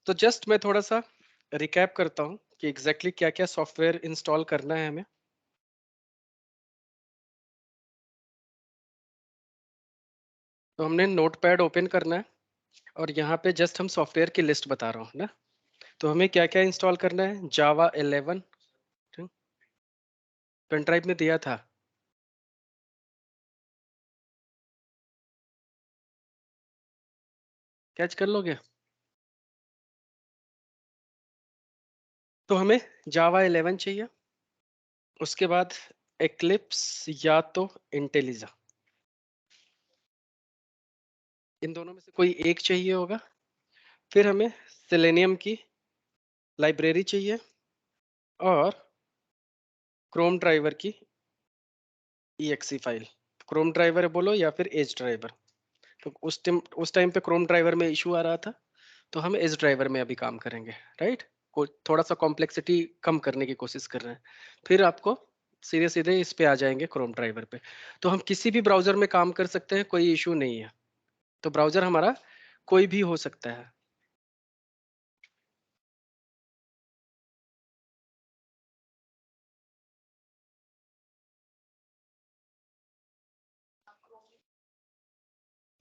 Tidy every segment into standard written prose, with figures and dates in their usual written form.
तो जस्ट मैं थोड़ा सा रिकैप करता हूँ कि एग्जैक्टली क्या क्या सॉफ्टवेयर इंस्टॉल करना है हमें। तो हमने नोटपैड ओपन करना है और यहाँ पे जस्ट हम सॉफ्टवेयर की लिस्ट बता रहा हूँ ना। तो हमें क्या क्या इंस्टॉल करना है, जावा 11 पेन ड्राइव में दिया था। कैच कर लोगे? तो हमें जावा 11 चाहिए, उसके बाद एक्लिप्स या तो इंटेलिजा, इन दोनों में से कोई एक चाहिए होगा। फिर हमें सेलेनियम की लाइब्रेरी चाहिए और क्रोम ड्राइवर की EXE फाइल। क्रोम ड्राइवर बोलो या फिर एज ड्राइवर। तो उस टाइम पे क्रोम ड्राइवर में इशू आ रहा था, तो हम एज ड्राइवर में अभी काम करेंगे, राइट। को थोड़ा सा कॉम्प्लेक्सिटी कम करने की कोशिश कर रहे हैं। फिर आपको सीधे सीधे इस पे आ जाएंगे क्रोम ड्राइवर पे। तो हम किसी भी ब्राउजर में काम कर सकते हैं, कोई इशू नहीं है। तो ब्राउजर हमारा कोई भी हो सकता है।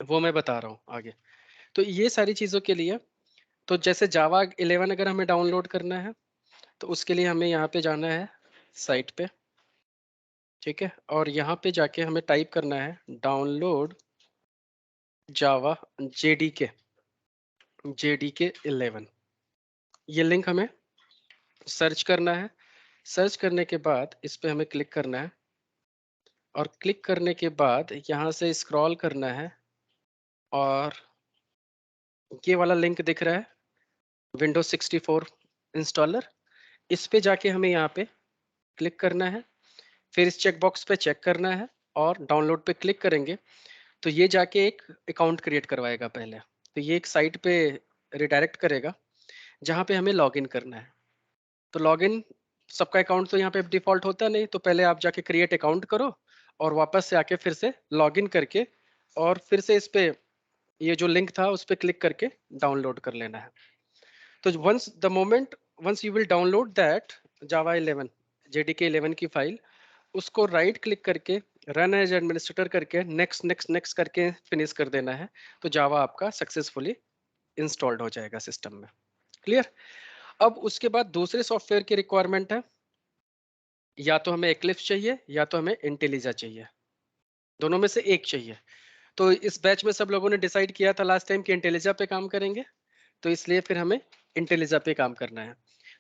वो मैं बता रहा हूँ आगे। तो ये सारी चीजों के लिए, तो जैसे जावा 11 अगर हमें डाउनलोड करना है तो उसके लिए हमें यहाँ पे जाना है साइट पे, ठीक है। और यहाँ पे जाके हमें टाइप करना है डाउनलोड जावा जेडीके 11। ये लिंक हमें सर्च करना है। सर्च करने के बाद इस पे हमें क्लिक करना है और क्लिक करने के बाद यहाँ से स्क्रॉल करना है और ये वाला लिंक दिख रहा है विंडोज 64 इंस्टॉलर। इस पे जाके हमें यहाँ पे क्लिक करना है, फिर इस चेक बॉक्स पे चेक करना है और डाउनलोड पे क्लिक करेंगे तो ये जाके एक अकाउंट क्रिएट करवाएगा पहले। तो ये एक साइट पे रिडायरेक्ट करेगा जहाँ पे हमें लॉगिन करना है। तो लॉगिन, सबका अकाउंट तो यहाँ पे डिफॉल्ट होता नहीं, तो पहले आप जाके क्रिएट अकाउंट करो और वापस से आके फिर से लॉगिन करके और फिर से इस पे ये जो लिंक था उस पे क्लिक करके डाउनलोड कर लेना है। तो once you will download that Java 11 JDK 11 की फाइल, उसको राइट क्लिक करके रन एज एडमिनिस्ट्रेटर करके नेक्स्ट नेक्स्ट नेक्स्ट करके फिनिश कर देना है। तो जावा आपका सक्सेसफुली इंस्टॉल्ड हो जाएगा सिस्टम में। क्लियर? अब उसके बाद दूसरे सॉफ्टवेयर की रिक्वायरमेंट है, या तो हमें एक्लिप्स चाहिए या तो हमें इंटेलिजा चाहिए, दोनों में से एक चाहिए। तो इस बैच में सब लोगों ने डिसाइड किया था लास्ट टाइम कि इंटेलिजा पे काम करेंगे, तो इसलिए फिर हमें इंटेलिजा पे काम करना है।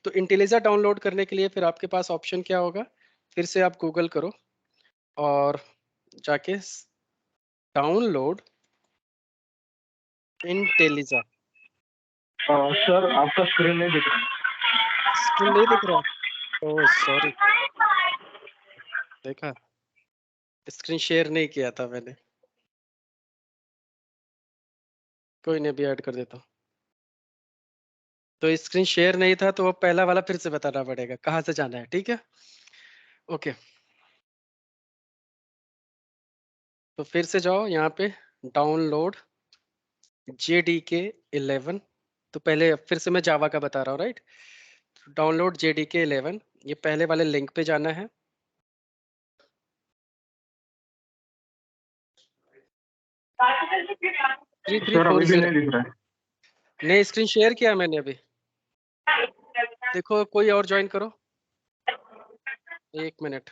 तो इंटेलिजा डाउनलोड करने के लिए फिर आपके पास ऑप्शन क्या होगा, फिर से आप गूगल करो और जाके डाउनलोड इंटेलिजा। सर आपका स्क्रीन नहीं दिख रहा। स्क्रीन नहीं दिख रहा? ओह सॉरी, देखा स्क्रीन शेयर नहीं किया था मैंने। कोई नहीं, भी ऐड कर देता हूँ। तो स्क्रीन शेयर नहीं था तो वो पहला वाला फिर से बताना पड़ेगा कहाँ से जाना है, ठीक है। ओके, तो फिर से जाओ यहाँ पे डाउनलोड JDK 11। तो पहले फिर से मैं जावा का बता रहा हूँ, राइट। डाउनलोड JDK 11, ये पहले वाले लिंक पे जाना है। थ्री थ्री सर फोर अभी भी जीरो नहीं दिख रहा है। नहीं, स्क्रीन शेयर किया मैंने अभी। देखो कोई और ज्वाइन करो, 1 मिनट।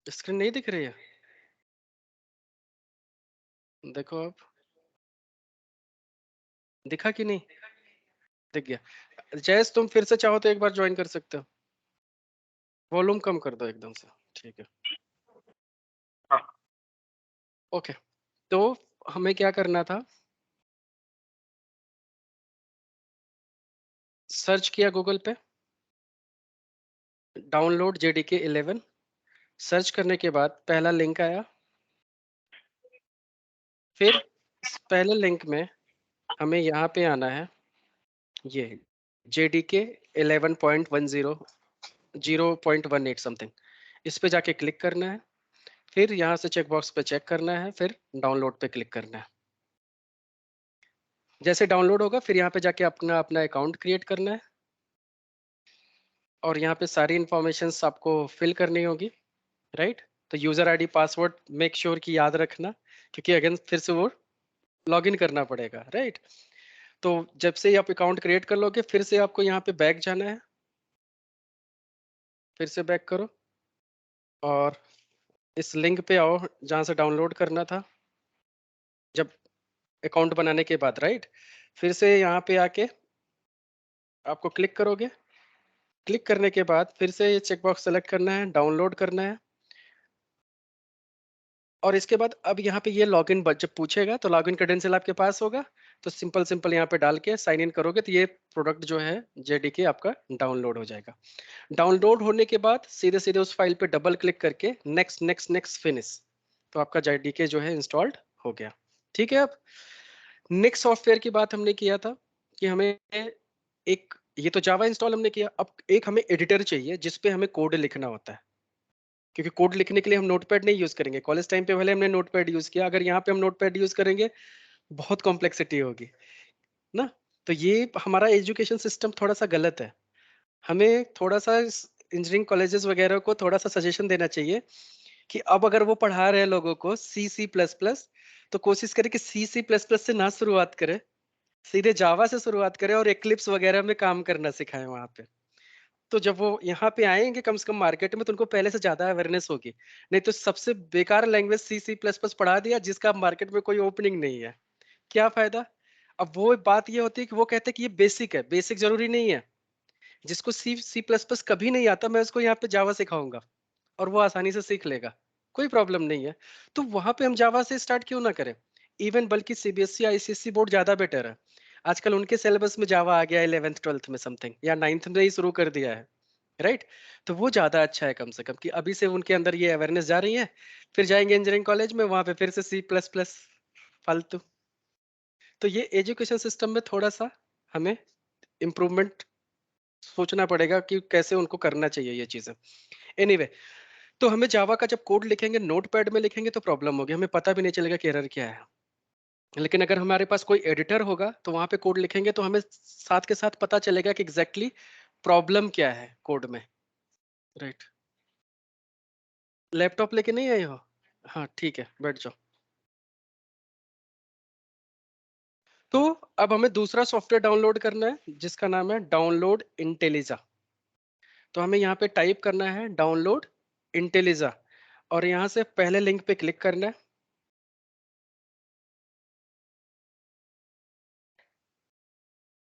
स्क्रीन नहीं दिख रही है, देखो अब दिखा कि नहीं? दिख गया। जयस तुम फिर से चाहो तो एक बार ज्वाइन कर सकते हो, वॉल्यूम कम कर दो एकदम से, ठीक है। हाँ। ओके, तो हमें क्या करना था, सर्च किया गूगल पे डाउनलोड JDK 11। सर्च करने के बाद पहला लिंक आया, फिर इस पहले लिंक में हमें यहाँ पे आना है, ये JDK 11.10 0.18 समथिंग, इस पे जाके क्लिक करना है। फिर यहाँ से चेक बॉक्स पे चेक करना है, फिर डाउनलोड पे क्लिक करना है। जैसे डाउनलोड होगा फिर यहाँ पे जाके अपना अपना अकाउंट क्रिएट करना है और यहाँ पे सारी इंफॉर्मेशन आपको फिल करनी होगी, राइट। तो user ID password make sure की याद रखना, क्योंकि अगेन फिर से वो लॉग इन करना पड़ेगा, राइट। तो जब से आप अकाउंट क्रिएट कर लोगे फिर से आपको यहाँ पे बैक जाना है, फिर से बैक करो और इस लिंक पे आओ जहाँ से डाउनलोड करना था जब अकाउंट बनाने के बाद, राइट। फिर से यहाँ पे आके आपको क्लिक करोगे, क्लिक करने के बाद फिर से ये चेकबॉक्स सेलेक्ट करना है, डाउनलोड करना है और इसके बाद अब यहाँ पे ये लॉगिन जब पूछेगा तो लॉगिन क्रेडेंशियल आपके पास होगा, तो सिंपल सिंपल यहाँ पे डाल के साइन इन करोगे तो ये प्रोडक्ट जो है जेडीके आपका डाउनलोड हो जाएगा। डाउनलोड होने के बाद सीधे सीधे उस फाइल पे डबल क्लिक करके नेक्स्ट नेक्स्ट नेक्स्ट फिनिश, तो आपका जेडीके जो है इंस्टॉल्ड हो गया। ठीक है। अब नेक्स्ट सॉफ्टवेयर की बात हमने किया था कि हमें एक, ये तो जावा इंस्टॉल हमने किया, अब एक हमें एडिटर चाहिए जिसपे हमें कोड लिखना होता है, क्योंकि कोड लिखने के लिए हम नोटपैड नहीं यूज करेंगे। कॉलेज टाइम पे भले हमने नोटपैड यूज किया, अगर यहाँ पे हम नोटपैड यूज करेंगे बहुत कॉम्प्लेक्सिटी होगी ना। तो ये हमारा एजुकेशन सिस्टम थोड़ा सा गलत है। हमें थोड़ा सा इंजीनियरिंग कॉलेजेस वगैरह को थोड़ा सा सजेशन देना चाहिए कि अब अगर वो पढ़ा रहे हैं लोगों को सी सी प्लस प्लस, तो कोशिश करें कि सी सी प्लस प्लस से ना शुरुआत करें, सीधे जावा से शुरुआत करें और एक्लिप्स वगैरह में काम करना सिखाएं वहां पे। तो जब वो यहाँ पे आएंगे कम से कम मार्केट में तो उनको पहले से ज्यादा अवेयरनेस होगी। नहीं तो सबसे बेकार language C C plus plus पढ़ा दिया जिसका मार्केट में कोई ओपनिंग नहीं है, क्या फायदा। अब वो बात ये होती है कि वो कहते हैं कि ये बेसिक है, बेसिक जरूरी नहीं है। जिसको सी सी प्लस प्लस कभी नहीं आता मैं उसको यहाँ पे जावा सिखाऊंगा और वो आसानी से सीख लेगा, कोई प्रॉब्लम नहीं है। तो वहां पे हम जावा से स्टार्ट क्यों ना करें। इवन बल्कि सीबीएसई आईसीएसई बोर्ड ज्यादा बेटर है। आजकल उनके सिलेबस में जावा आ गया है 11th 12th में समथिंग, या 9th में ही शुरू कर दिया है, राइट। तो वो ज्यादा अच्छा है कम से कम कि अभी से उनके अंदर ये अवेयरनेस जा रही है। फिर जाएंगे इंजीनियरिंग कॉलेज में वहां पे फिर से सी प्लस प्लस फालतू। तो ये एजुकेशन सिस्टम में थोड़ा सा हमें इम्प्रूवमेंट सोचना पड़ेगा कि कैसे उनको करना चाहिए ये चीजें। एनीवे तो हमें जावा का जब कोड लिखेंगे नोटपैड में लिखेंगे तो प्रॉब्लम होगी, हमें पता भी नहीं चलेगा कि एरर क्या है। लेकिन अगर हमारे पास कोई एडिटर होगा तो वहां पे कोड लिखेंगे तो हमें साथ के साथ पता चलेगा कि एग्जैक्टली प्रॉब्लम क्या है कोड में, राइट। लैपटॉप लेके नहीं आए हो? हाँ ठीक है, बैठ जाओ। तो अब हमें दूसरा सॉफ्टवेयर डाउनलोड करना है जिसका नाम है डाउनलोड इंटेलिजा। तो हमें यहाँ पे टाइप करना है डाउनलोड इंटेलिजा और यहाँ से पहले लिंक पे क्लिक करना है।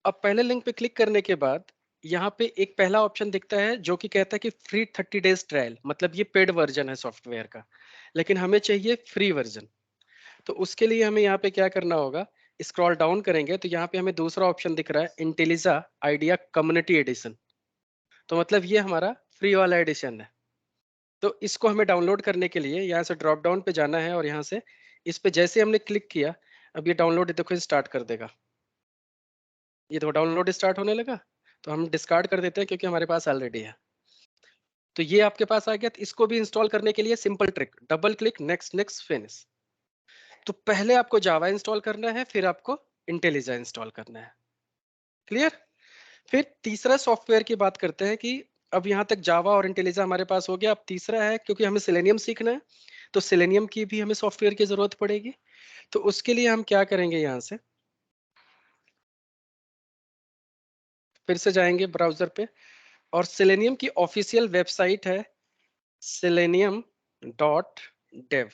अब पहले लिंक पे क्लिक करने के बाद यहाँ पे एक पहला ऑप्शन दिखता है जो कि कहता है कि फ्री 30 days ट्रायल, मतलब ये पेड वर्जन है सॉफ्टवेयर का, लेकिन हमें चाहिए फ्री वर्जन। तो उसके लिए हमें यहाँ पे क्या करना होगा, स्क्रॉल डाउन करेंगे तो यहाँ पे हमें दूसरा ऑप्शन दिख रहा है इंटेलिजा आइडिया कम्युनिटी एडिशन। तो मतलब ये हमारा फ्री वाला एडिशन है। तो इसको हमें डाउनलोड करने के लिए यहाँ से ड्रॉप डाउन पे जाना है और यहाँ से इस पे जैसे हमने क्लिक किया अब ये डाउनलोड देखो स्टार्ट कर देगा। ये तो डाउनलोड स्टार्ट होने लगा, तो हम डिस्कार्ड कर देते हैं क्योंकि हमारे पास ऑलरेडी है। तो ये आपके पास आ गया, तो इसको भी इंस्टॉल करने के लिए simple trick, double click next next finish. तो पहले आपको जावा इंस्टॉल करना है फिर आपको इंटेलिजा इंस्टॉल करना है, क्लियर। फिर तीसरा सॉफ्टवेयर की बात करते हैं कि अब यहाँ तक जावा और इंटेलिजा हमारे पास हो गया। अब तीसरा है क्योंकि हमें सेलेनियम सीखना है तो सेलेनियम की भी हमें सॉफ्टवेयर की जरूरत पड़ेगी। तो उसके लिए हम क्या करेंगे, यहाँ से फिर से जाएंगे ब्राउजर पे और सेलेनियम की ऑफिशियल वेबसाइट है selenium.dev।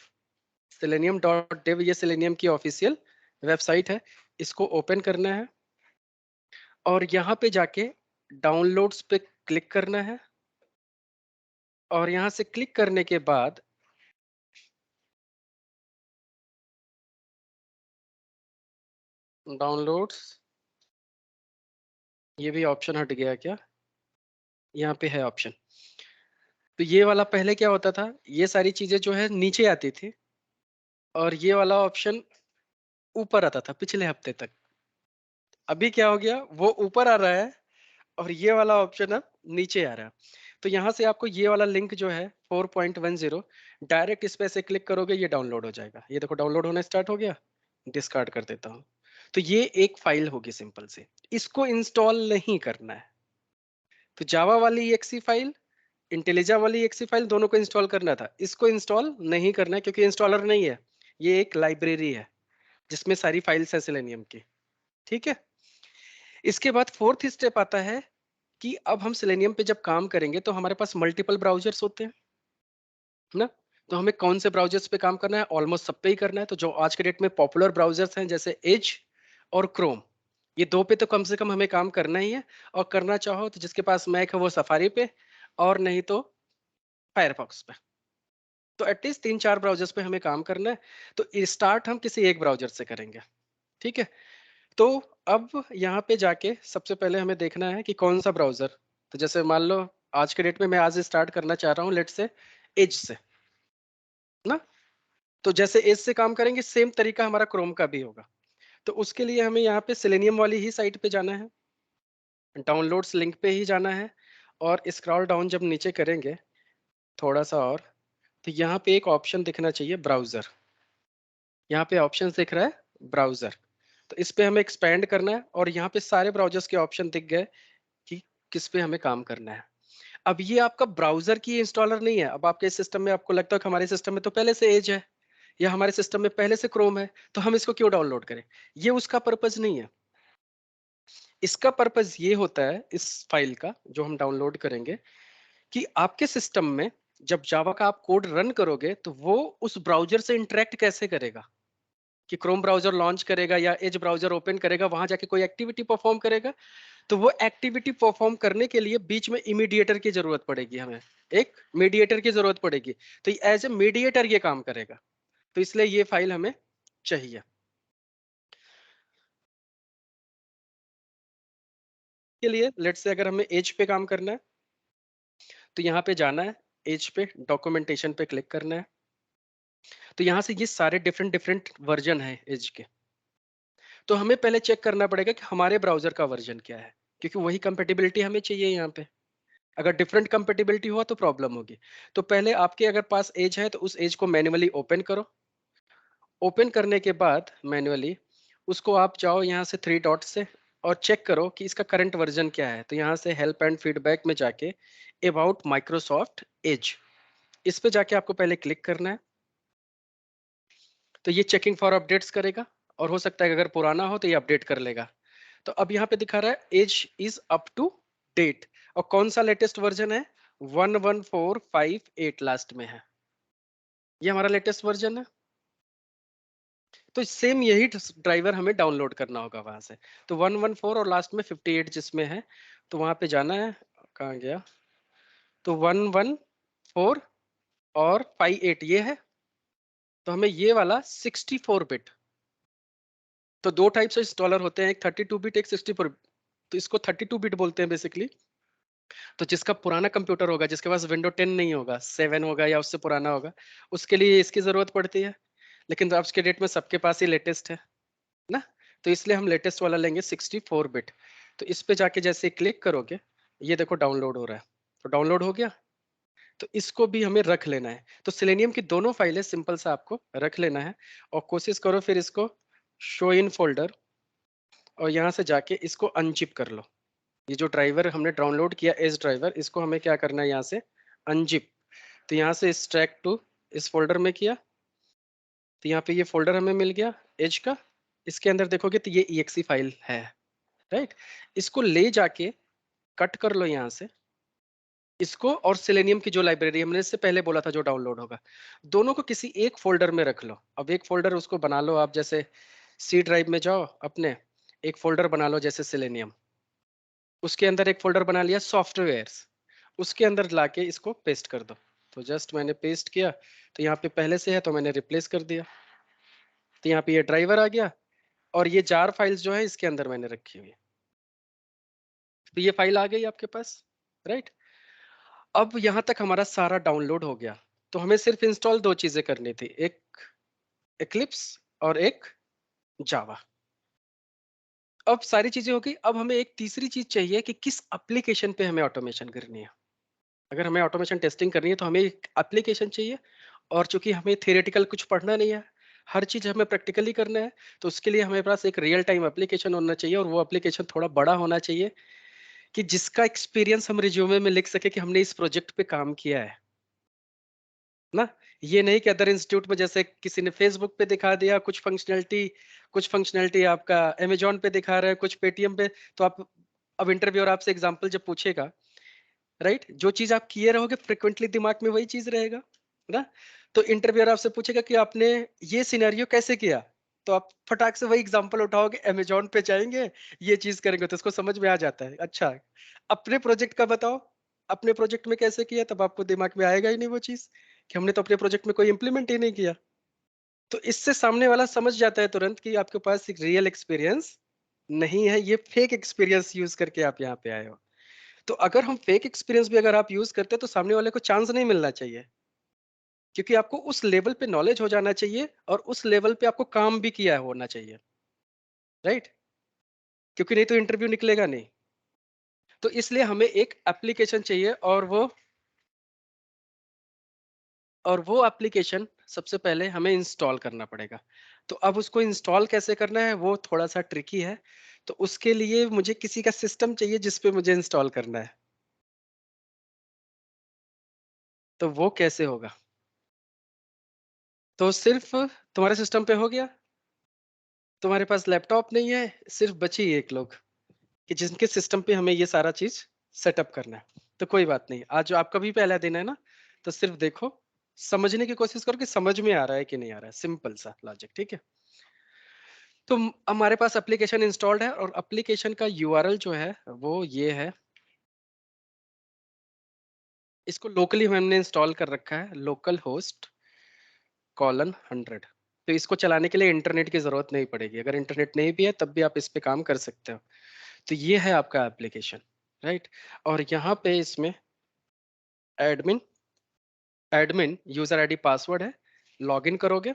selenium.dev ये सेलेनियम की ऑफिशियल वेबसाइट है, इसको ओपन करना है और यहाँ पे जाके डाउनलोड्स पे क्लिक करना है और यहाँ से क्लिक करने के बाद डाउनलोड्स, ये भी ऑप्शन हट गया क्या, यहाँ पे है ऑप्शन। तो ये वाला पहले क्या होता था, ये सारी चीजें जो है नीचे आती थी और ये वाला ऑप्शन ऊपर आता था पिछले हफ्ते तक। अभी क्या हो गया, वो ऊपर आ रहा है और ये वाला ऑप्शन अब नीचे आ रहा है। तो यहाँ से आपको ये वाला लिंक जो है 4.10 डायरेक्ट इस पे से क्लिक करोगे ये डाउनलोड हो जाएगा। ये देखो डाउनलोड होना स्टार्ट हो गया। डिस्कार्ड कर देता हूँ। तो ये एक फाइल होगी सिंपल से, इसको इंस्टॉल नहीं करना है। तो जावा वाली एक्सी फाइल, इंटेलिजा वाली एक्सी फाइल, दोनों को इंस्टॉल करना था। इसको इंस्टॉल नहीं करना है क्योंकि इंस्टॉलर नहीं है, ये एक लाइब्रेरी है जिसमें सारी फाइल्स है सेलेनियम की। ठीक है। इसके बाद फोर्थ स्टेप आता है कि अब हम सेलेनियम पे जब काम करेंगे तो हमारे पास मल्टीपल ब्राउजर्स होते हैं ना। तो हमें कौन से ब्राउजर्स पे काम करना है? ऑलमोस्ट सब पे ही करना है। तो जो आज के डेट में पॉपुलर ब्राउजर्स हैं जैसे एज और क्रोम, ये दो पे तो कम से कम हमें काम करना ही है। और करना चाहो तो जिसके पास मैक है वो सफारी पे, और नहीं तो फायरफॉक्स पे। तो एटलीस्ट 3-4 ब्राउजर्स पे हमें काम करना है। तो स्टार्ट हम किसी एक ब्राउजर से करेंगे। ठीक है। तो अब यहाँ पे जाके सबसे पहले हमें देखना है कि कौन सा ब्राउजर। तो जैसे मान लो आज के डेट में मैं आज स्टार्ट करना चाह रहा हूँ लेट से एज से ना। तो जैसे एज से काम करेंगे सेम तरीका हमारा क्रोम का भी होगा। तो उसके लिए हमें यहाँ पे सेलेनियम वाली ही साइट पे जाना है, डाउनलोड्स लिंक पे ही जाना है। और स्क्रॉल डाउन जब नीचे करेंगे थोड़ा सा और, तो यहाँ पे एक ऑप्शन दिखना चाहिए ब्राउजर। यहाँ पे ऑप्शन दिख रहा है ब्राउजर। तो इस पे हमें एक्सपेंड करना है और यहाँ पे सारे ब्राउजर्स के ऑप्शन दिख गए कि किस पे हमें काम करना है। अब ये आपका ब्राउजर की इंस्टॉलर नहीं है। अब आपके सिस्टम में आपको लगता है कि हमारे सिस्टम में तो पहले से एज है या हमारे सिस्टम में पहले से क्रोम है, तो हम इसको क्यों डाउनलोड करें? ये उसका पर्पज नहीं है। इसका पर्पज ये होता है इस फाइल का जो हम डाउनलोड करेंगे, कि आपके सिस्टम में जब जावा का आप कोड रन करोगे तो वो उस ब्राउजर से इंटरेक्ट कैसे करेगा। कि क्रोम ब्राउजर लॉन्च करेगा या एज ब्राउजर ओपन करेगा, वहां जाके कोई एक्टिविटी परफॉर्म करेगा, तो वो एक्टिविटी परफॉर्म करने के लिए बीच में इमीडिएटर की जरूरत पड़ेगी, हमें एक मीडिएटर की जरूरत पड़ेगी। तो एज ए मीडिएटर ये काम करेगा। तो इसलिए ये फाइल हमें चाहिए। के लिए लेट से अगर हमें एज पे काम करना है तो यहाँ पे जाना है, एज पे डॉक्यूमेंटेशन पे क्लिक करना है। तो यहाँ से ये सारे डिफरेंट डिफरेंट वर्जन है एज के। तो हमें पहले चेक करना पड़ेगा कि हमारे ब्राउजर का वर्जन क्या है, क्योंकि वही कंपेटिबिलिटी हमें चाहिए यहाँ पे। अगर डिफरेंट कंपेटिबिलिटी हुआ तो प्रॉब्लम होगी। तो पहले आपके अगर पास एज है तो उस एज को मैन्युअली ओपन करो। ओपन करने के बाद मैन्युअली उसको आप जाओ यहाँ से थ्री डॉट से और चेक करो कि इसका करंट वर्जन क्या है। तो यहाँ से हेल्प एंड फीडबैक में जाके अबाउट माइक्रोसॉफ्ट एज, इस पे जाके आपको पहले क्लिक करना है। तो ये चेकिंग फॉर अपडेट्स करेगा और हो सकता है कि अगर पुराना हो तो ये अपडेट कर लेगा। तो अब यहाँ पे दिखा रहा है as is up to date. और कौन सा लेटेस्ट वर्जन है? 11458 लास्ट में है। ये हमारा लेटेस्ट वर्जन है। तो सेम यही ड्राइवर हमें डाउनलोड करना होगा वहां से। तो 114 और लास्ट में 58 जिसमें है, तो वहां पे जाना है। कहाँ गया? तो 114 और 58 ये है। तो हमें ये वाला 64 बिट। तो दो टाइप्स ऑफ इंस्टॉलर होते हैं, एक 32 बिट, एक 64। तो इसको 32 बिट बोलते हैं बेसिकली। तो जिसका पुराना कंप्यूटर होगा, जिसके पास विंडो 10 नहीं होगा, 7 होगा या उससे पुराना होगा, उसके लिए इसकी जरूरत पड़ती है। लेकिन आज के डेट में सबके पास ही लेटेस्ट है ना। तो इसलिए हम लेटेस्ट वाला लेंगे 64 बिट। तो इस पे जाके जैसे क्लिक करोगे ये देखो डाउनलोड हो रहा है। तो डाउनलोड हो गया। तो इसको भी हमें रख लेना है। तो सिलेनियम की दोनों फाइलें सिंपल सा आपको रख लेना है। और कोशिश करो फिर इसको शो इन फोल्डर, और यहाँ से जाके इसको अनजिप कर लो। ये जो ड्राइवर हमने डाउनलोड किया एज ड्राइवर, इसको हमें क्या करना है यहाँ से अनजिप। तो यहाँ से एक्सट्रैक्ट टू इस फोल्डर में किया। तो यहाँ पे ये फोल्डर हमें मिल गया एज का। इसके अंदर देखोगे तो ये EXE फाइल है, राइट। इसको ले जाके कट कर लो यहाँ से इसको, और सेलेनियम की जो लाइब्रेरी हमने इससे पहले बोला था जो डाउनलोड होगा, दोनों को किसी एक फोल्डर में रख लो। अब एक फोल्डर उसको बना लो आप, जैसे सी ड्राइव में जाओ अपने, एक फोल्डर बना लो जैसे सेलेनियम। उसके अंदर एक फोल्डर बना लिया सॉफ्टवेयर्स, उसके अंदर लाके इसको पेस्ट कर दो। तो जस्ट मैंने पेस्ट किया। तो यहाँ पे पहले से है तो मैंने रिप्लेस कर दिया। तो यहाँ पे ये ड्राइवर आ गया और ये जार फाइल्स जो है इसके अंदर मैंने रखी हुई है। तो ये फाइल आ गई आपके पास, राइट। अब यहाँ तक हमारा सारा डाउनलोड हो गया। तो हमें सिर्फ इंस्टॉल दो चीजें करनी थी, एक एक्लिप्स और एक जावा। अब सारी चीजें हो गई। अब हमें एक तीसरी चीज चाहिए कि किस एप्लीकेशन पे हमें ऑटोमेशन करनी है। अगर हमें ऑटोमेशन टेस्टिंग करनी है तो हमें एक एप्लीकेशन चाहिए, और चूंकि हमें थियोरेटिकल कुछ पढ़ना नहीं है, हर चीज हमें प्रैक्टिकली करना है, तो उसके लिए हमारे पास एक रियल टाइम एप्लीकेशन होना चाहिए, और वो एप्लीकेशन थोड़ा बड़ा होना चाहिए कि जिसका एक्सपीरियंस हम रिज्यूमे में लिख सके कि हमने इस प्रोजेक्ट पे काम किया है ना। ये नहीं कि अदर इंस्टीट्यूट में जैसे किसी ने फेसबुक पे दिखा दिया कुछ फंक्शनैलिटी आपका अमेजोन पे दिखा रहा है, कुछ पेटीएम पे। तो आप, अब इंटरव्यूअर आपसे एग्जांपल जब पूछेगा, राइट, जो चीज आप किए रहोगे फ्रिक्वेंटली दिमाग में वही चीज रहेगा ना। तो इंटरव्यूअर आपसे पूछेगा कि आपने ये सिनेरियो कैसे किया, तो आप फटाक से वही एग्जांपल उठाओगे, अमेजोन पे जाएंगे, ये चीज करेंगे, तो उसको समझ में आ जाता है। अच्छा, अपने प्रोजेक्ट का बताओ, अपने प्रोजेक्ट में कैसे किया, तब आपको दिमाग में आएगा ही नहीं वो चीज कि हमने तो अपने प्रोजेक्ट में कोई इंप्लीमेंट ही नहीं किया। तो इससे सामने वाला समझ जाता है तुरंत कि आपके पास एक रियल एक्सपीरियंस नहीं है, ये फेक एक्सपीरियंस यूज करके आप यहाँ पे आए हो। तो अगर हम फेक एक्सपीरियंस भी अगर आप यूज करते हैं तो सामने वाले को चांस नहीं मिलना चाहिए, क्योंकि आपको उस लेवल पे नॉलेज हो जाना चाहिए और उस लेवल पे आपको काम भी किया होना चाहिए, राइट। क्योंकि नहीं तो इंटरव्यू निकलेगा नहीं। तो इसलिए हमें एक एप्लीकेशन चाहिए, और वो एप्लीकेशन सबसे पहले हमें इंस्टॉल करना पड़ेगा। तो अब उसको इंस्टॉल कैसे करना है वो थोड़ा सा ट्रिकी है। तो उसके लिए मुझे किसी का सिस्टम चाहिए जिसपे मुझे इंस्टॉल करना है। तो वो कैसे होगा? तो सिर्फ तुम्हारे सिस्टम पे हो गया, तुम्हारे पास लैपटॉप नहीं है, सिर्फ बची एक लोग कि जिनके सिस्टम पे हमें ये सारा चीज सेटअप करना है। तो कोई बात नहीं, आज जो आपका भी पहला दिन है ना, तो सिर्फ देखो, समझने की कोशिश करो कि समझ में आ रहा है कि नहीं आ रहा है, सिंपल सा लॉजिक, ठीक है। तो हमारे पास एप्लीकेशन इंस्टॉल्ड है, और एप्लीकेशन का यूआरएल जो है वो ये है। इसको लोकली हमने इंस्टॉल कर रखा है, लोकल होस्ट :100। तो इसको चलाने के लिए इंटरनेट की जरूरत नहीं पड़ेगी, अगर इंटरनेट नहीं भी है तब भी आप इस पे काम कर सकते हो। तो ये है आपका एप्लीकेशन, राइट। और यहाँ पे इसमें admin admin user ID password है, लॉगिन करोगे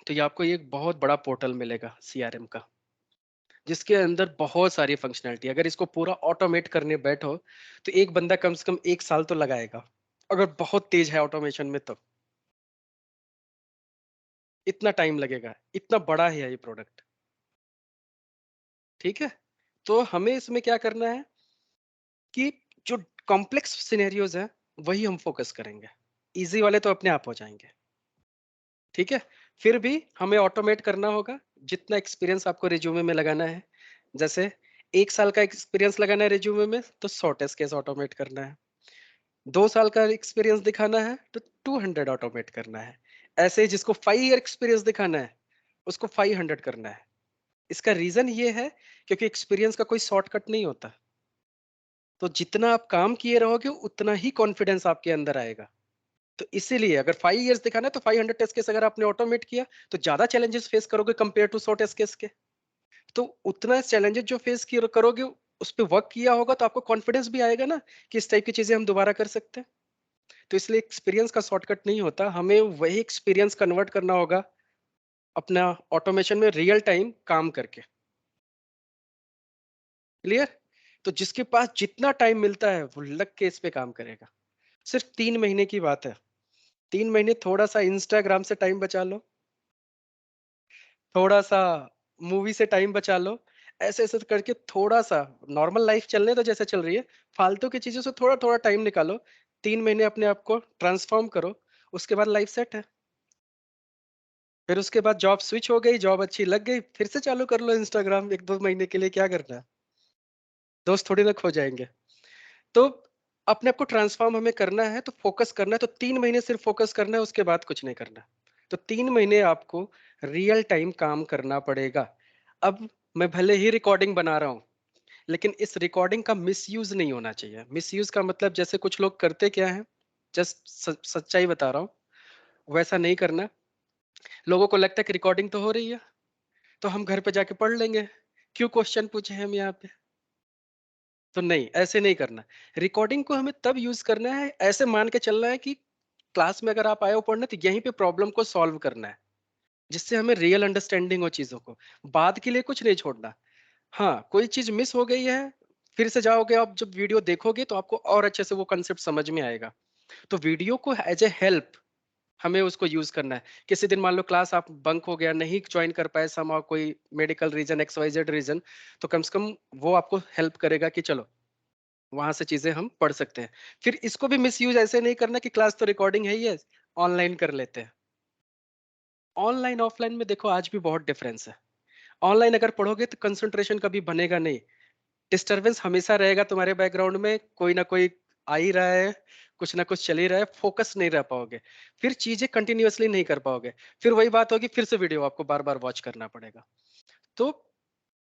तो ये आपको एक बहुत बड़ा पोर्टल मिलेगा सीआरएम का, जिसके अंदर बहुत सारी फंक्शनैलिटी। अगर इसको पूरा ऑटोमेट करने बैठो तो एक बंदा कम से कम 1 साल तो लगाएगा, अगर बहुत तेज है ऑटोमेशन में तो इतना टाइम लगेगा, इतना बड़ा है ये प्रोडक्ट, ठीक है। तो हमें इसमें क्या करना है कि जो कॉम्प्लेक्स सिनेरियोज है वही हम फोकस करेंगे, इजी वाले तो अपने आप हो जाएंगे, ठीक है। फिर भी हमें ऑटोमेट करना होगा, जितना एक्सपीरियंस आपको रिज्यूमे में लगाना है। जैसे 1 साल का एक्सपीरियंस लगाना है रिज्यूमे में तो 100 टेस्ट केस ऑटोमेट करना है। 2 साल का एक्सपीरियंस दिखाना है तो 200 ऑटोमेट करना है। ऐसे ही जिसको 5 ईयर एक्सपीरियंस दिखाना है उसको 500 करना है। इसका रीजन ये है क्योंकि एक्सपीरियंस का कोई शॉर्टकट नहीं होता। तो जितना आप काम किए रहोगे उतना ही कॉन्फिडेंस आपके अंदर आएगा। तो इसीलिए अगर 5 इयर्स दिखाना है तो 500 टेस्ट केस अगर आपने ऑटोमेट किया तो ज्यादा चैलेंजेस फेस करोगे कंपेयर टू 100 टेस्ट केस के। तो उतना चैलेंजेस जो फेस करोगे, उस पर वर्क किया होगा तो आपको कॉन्फिडेंस भी आएगा ना कि इस टाइप की चीजें हम दोबारा कर सकते हैं। तो इसलिए एक्सपीरियंस का शॉर्टकट नहीं होता, हमें वही एक्सपीरियंस कन्वर्ट करना होगा अपना ऑटोमेशन में रियल टाइम काम करके। क्लियर? तो जिसके पास जितना टाइम मिलता है वो लग के इस पे काम करेगा। सिर्फ 3 महीने की बात है, 3 महीने थोड़ा सा इंस्टाग्राम से टाइम बचा लो, थोड़ा सा मूवी से टाइम बचा लो, ऐसे ऐसे करके थोड़ा सा नॉर्मल लाइफ चलने दो जैसे चल रही है, फालतू की चीजों से थोड़ा थोड़ा टाइम निकालो, 3 महीने अपने आप को ट्रांसफॉर्म करो, उसके बाद लाइफ सेट है। फिर उसके बाद जॉब स्विच हो गई, जॉब अच्छी लग गई, फिर से चालू कर लो इंस्टाग्राम 1-2 महीने के लिए, क्या करना है, दोस्त थोड़ी ना खो जाएंगे। तो अपने आप को ट्रांसफॉर्म हमें करना है, तो फोकस करना है, तो 3 महीने सिर्फ फोकस करना है, उसके बाद कुछ नहीं करना। तो 3 महीने आपको रियल टाइम काम करना पड़ेगा। अब मैं भले ही रिकॉर्डिंग बना रहा हूँ, लेकिन इस रिकॉर्डिंग का मिसयूज नहीं होना चाहिए। मिसयूज का मतलब जैसे कुछ लोग करते क्या है, जस्ट सच्चाई बता रहा हूँ, वैसा नहीं करना। लोगों को लगता है कि रिकॉर्डिंग तो हो रही है तो हम घर पे जाके पढ़ लेंगे, क्यों क्वेश्चन पूछे हम यहाँ पे। तो नहीं, ऐसे नहीं करना। रिकॉर्डिंग को हमें तब यूज करना है, ऐसे मान के चलना है कि क्लास में अगर आप आए हो पढ़ने तो यहीं पे प्रॉब्लम को सॉल्व करना है, जिससे हमें रियल अंडरस्टैंडिंग हो चीजों को, बाद के लिए कुछ नहीं छोड़ना। हाँ, कोई चीज मिस हो गई है, फिर से जाओगे, आप जब वीडियो देखोगे तो आपको और अच्छे से वो कंसेप्ट समझ में आएगा। तो वीडियो को एज ए हेल्प हमें उसको यूज करना है। किसी दिन मान लो क्लास आप बंक हो गया, नहीं ज्वाइन कर पाए, सम कोई मेडिकल रीजन, XYZ रीजन, तो कम से कम वो आपको हेल्प करेगा कि चलो वहां से चीजें हम पढ़ सकते हैं। फिर इसको भी मिस यूज ऐसे नहीं करना कि क्लास तो रिकॉर्डिंग है ही है, ऑनलाइन कर लेते हैं। ऑनलाइन ऑफलाइन में देखो आज भी बहुत डिफरेंस है। ऑनलाइन अगर पढ़ोगे तो कंसंट्रेशन कभी बनेगा नहीं, डिस्टरबेंस हमेशा रहेगा तुम्हारे बैकग्राउंड में, कोई ना कोई आ ही रहा है, कुछ ना कुछ चल ही रहा है, फोकस नहीं रह पाओगे, फिर चीजें कंटिन्यूअसली नहीं कर पाओगे, फिर वही बात होगी, फिर से वीडियो आपको बार बार वॉच करना पड़ेगा। तो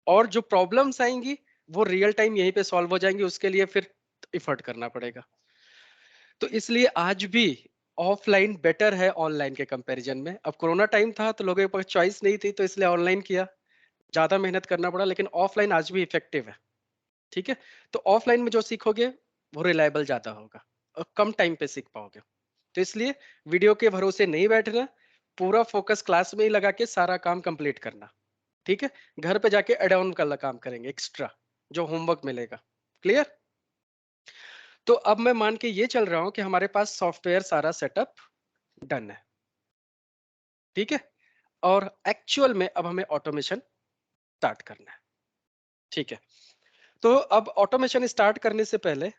और जो प्रॉब्लम्स आएंगी वो रियल टाइम यहीं पे सॉल्व हो जाएंगी, उसके लिए फिर इफर्ट करना पड़ेगा। तो इसलिए आज भी ऑफलाइन बेटर है ऑनलाइन के कंपैरिजन में। अब कोरोना टाइम था तो लोगों के पास चॉइस नहीं थी, तो इसलिए ऑनलाइन किया, ज्यादा मेहनत करना पड़ा, लेकिन ऑफलाइन आज भी इफेक्टिव है। ठीक है, तो ऑफलाइन में जो सीखोगे वो रिलायबल ज्यादा होगा और कम टाइम पे सीख पाओगे। तो इसलिए वीडियो के भरोसे नहीं बैठना, पूरा फोकस क्लास में ही लगा के सारा काम कंप्लीट करना। ठीक है, घर पे जाके एड ऑन का काम करेंगे एक्स्ट्रा, जो होमवर्क मिलेगा। क्लियर? तो अब मैं मान के ये चल रहा हूं कि हमारे पास सॉफ्टवेयर सारा सेटअप डन है। ठीक है, और एक्चुअल में अब हमें ऑटोमेशन स्टार्ट करना है। ठीक है, तो अब ऑटोमेशन स्टार्ट करने से पहले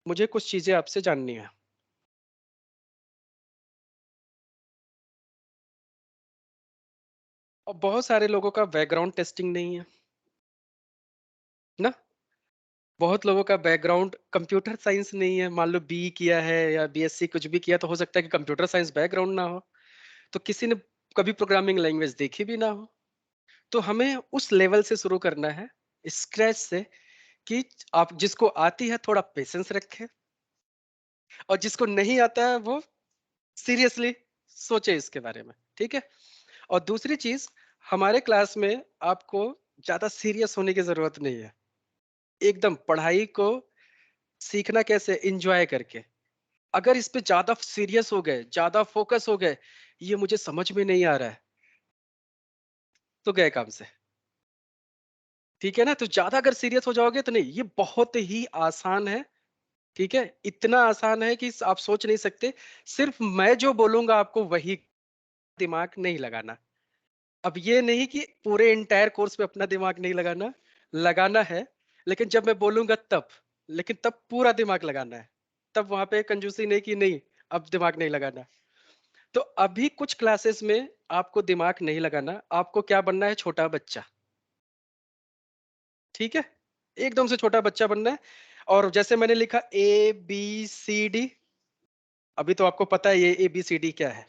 मुझे कुछ चीजें आपसे जाननी है। और बहुत सारे लोगों का बैकग्राउंड टेस्टिंग नहीं है ना, बहुत लोगों का बैकग्राउंड कंप्यूटर साइंस नहीं है, मान लो बी किया है या BSc कुछ भी किया, तो हो सकता है कि कंप्यूटर साइंस बैकग्राउंड ना हो, तो किसी ने कभी प्रोग्रामिंग लैंग्वेज देखी भी ना हो। तो हमें उस लेवल से शुरू करना है, स्क्रैच से, कि आप जिसको आती है थोड़ा पेशेंस रखे, और जिसको नहीं आता है वो सीरियसली सोचे इसके बारे में। ठीक है, और दूसरी चीज, हमारे क्लास में आपको ज्यादा सीरियस होने की जरूरत नहीं है, एकदम पढ़ाई को सीखना कैसे एंजॉय करके। अगर इस पे ज्यादा सीरियस हो गए, ज्यादा फोकस हो गए, ये मुझे समझ में नहीं आ रहा है, तो गए काम से। ठीक है ना, तो ज्यादा अगर सीरियस हो जाओगे तो नहीं, ये बहुत ही आसान है। ठीक है, इतना आसान है कि आप सोच नहीं सकते। सिर्फ मैं जो बोलूंगा आपको वही दिमाग नहीं लगाना। अब ये नहीं कि पूरे इंटायर कोर्स पे अपना दिमाग नहीं लगाना, लगाना है, लेकिन जब मैं बोलूंगा तब, लेकिन तब पूरा दिमाग लगाना है। तब वहां पे कंजूसी नहीं कि नहीं अब दिमाग नहीं लगाना। तो अभी कुछ क्लासेस में आपको दिमाग नहीं लगाना, आपको क्या बनना है, छोटा बच्चा। ठीक है, एकदम से छोटा बच्चा बनना है। और जैसे मैंने लिखा ABCD, अभी तो आपको पता है ये ABCD क्या है,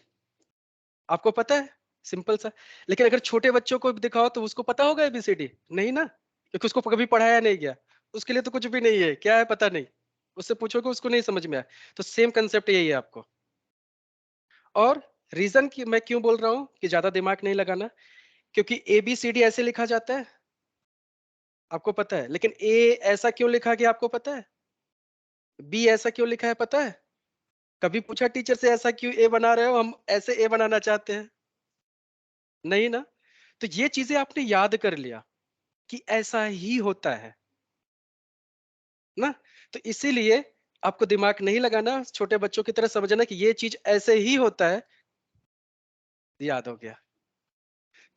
आपको पता है, सिंपल सा। लेकिन अगर छोटे बच्चों को दिखाओ तो उसको पता होगा ABCD? नहीं ना, क्योंकि उसको कभी पढ़ाया नहीं गया, उसके लिए तो कुछ भी नहीं है, क्या है पता नहीं, उससे पूछोगे उसको नहीं समझ में आया। तो सेम कंसेप्ट यही है आपको। और रीजन की मैं क्यों बोल रहा हूँ कि ज्यादा दिमाग नहीं लगाना, क्योंकि ABCD ऐसे लिखा जाता है, आपको पता है, लेकिन A ऐसा क्यों लिखा गया आपको पता है, B ऐसा क्यों लिखा है पता है? कभी पूछा टीचर से ऐसा क्यों A बना रहे हो, हम ऐसे A बनाना चाहते हैं? नहीं ना। तो ये चीजें आपने याद कर लिया कि ऐसा ही होता है ना। तो इसीलिए आपको दिमाग नहीं लगाना, छोटे बच्चों की तरह समझना कि ये चीज ऐसे ही होता है, याद हो गया।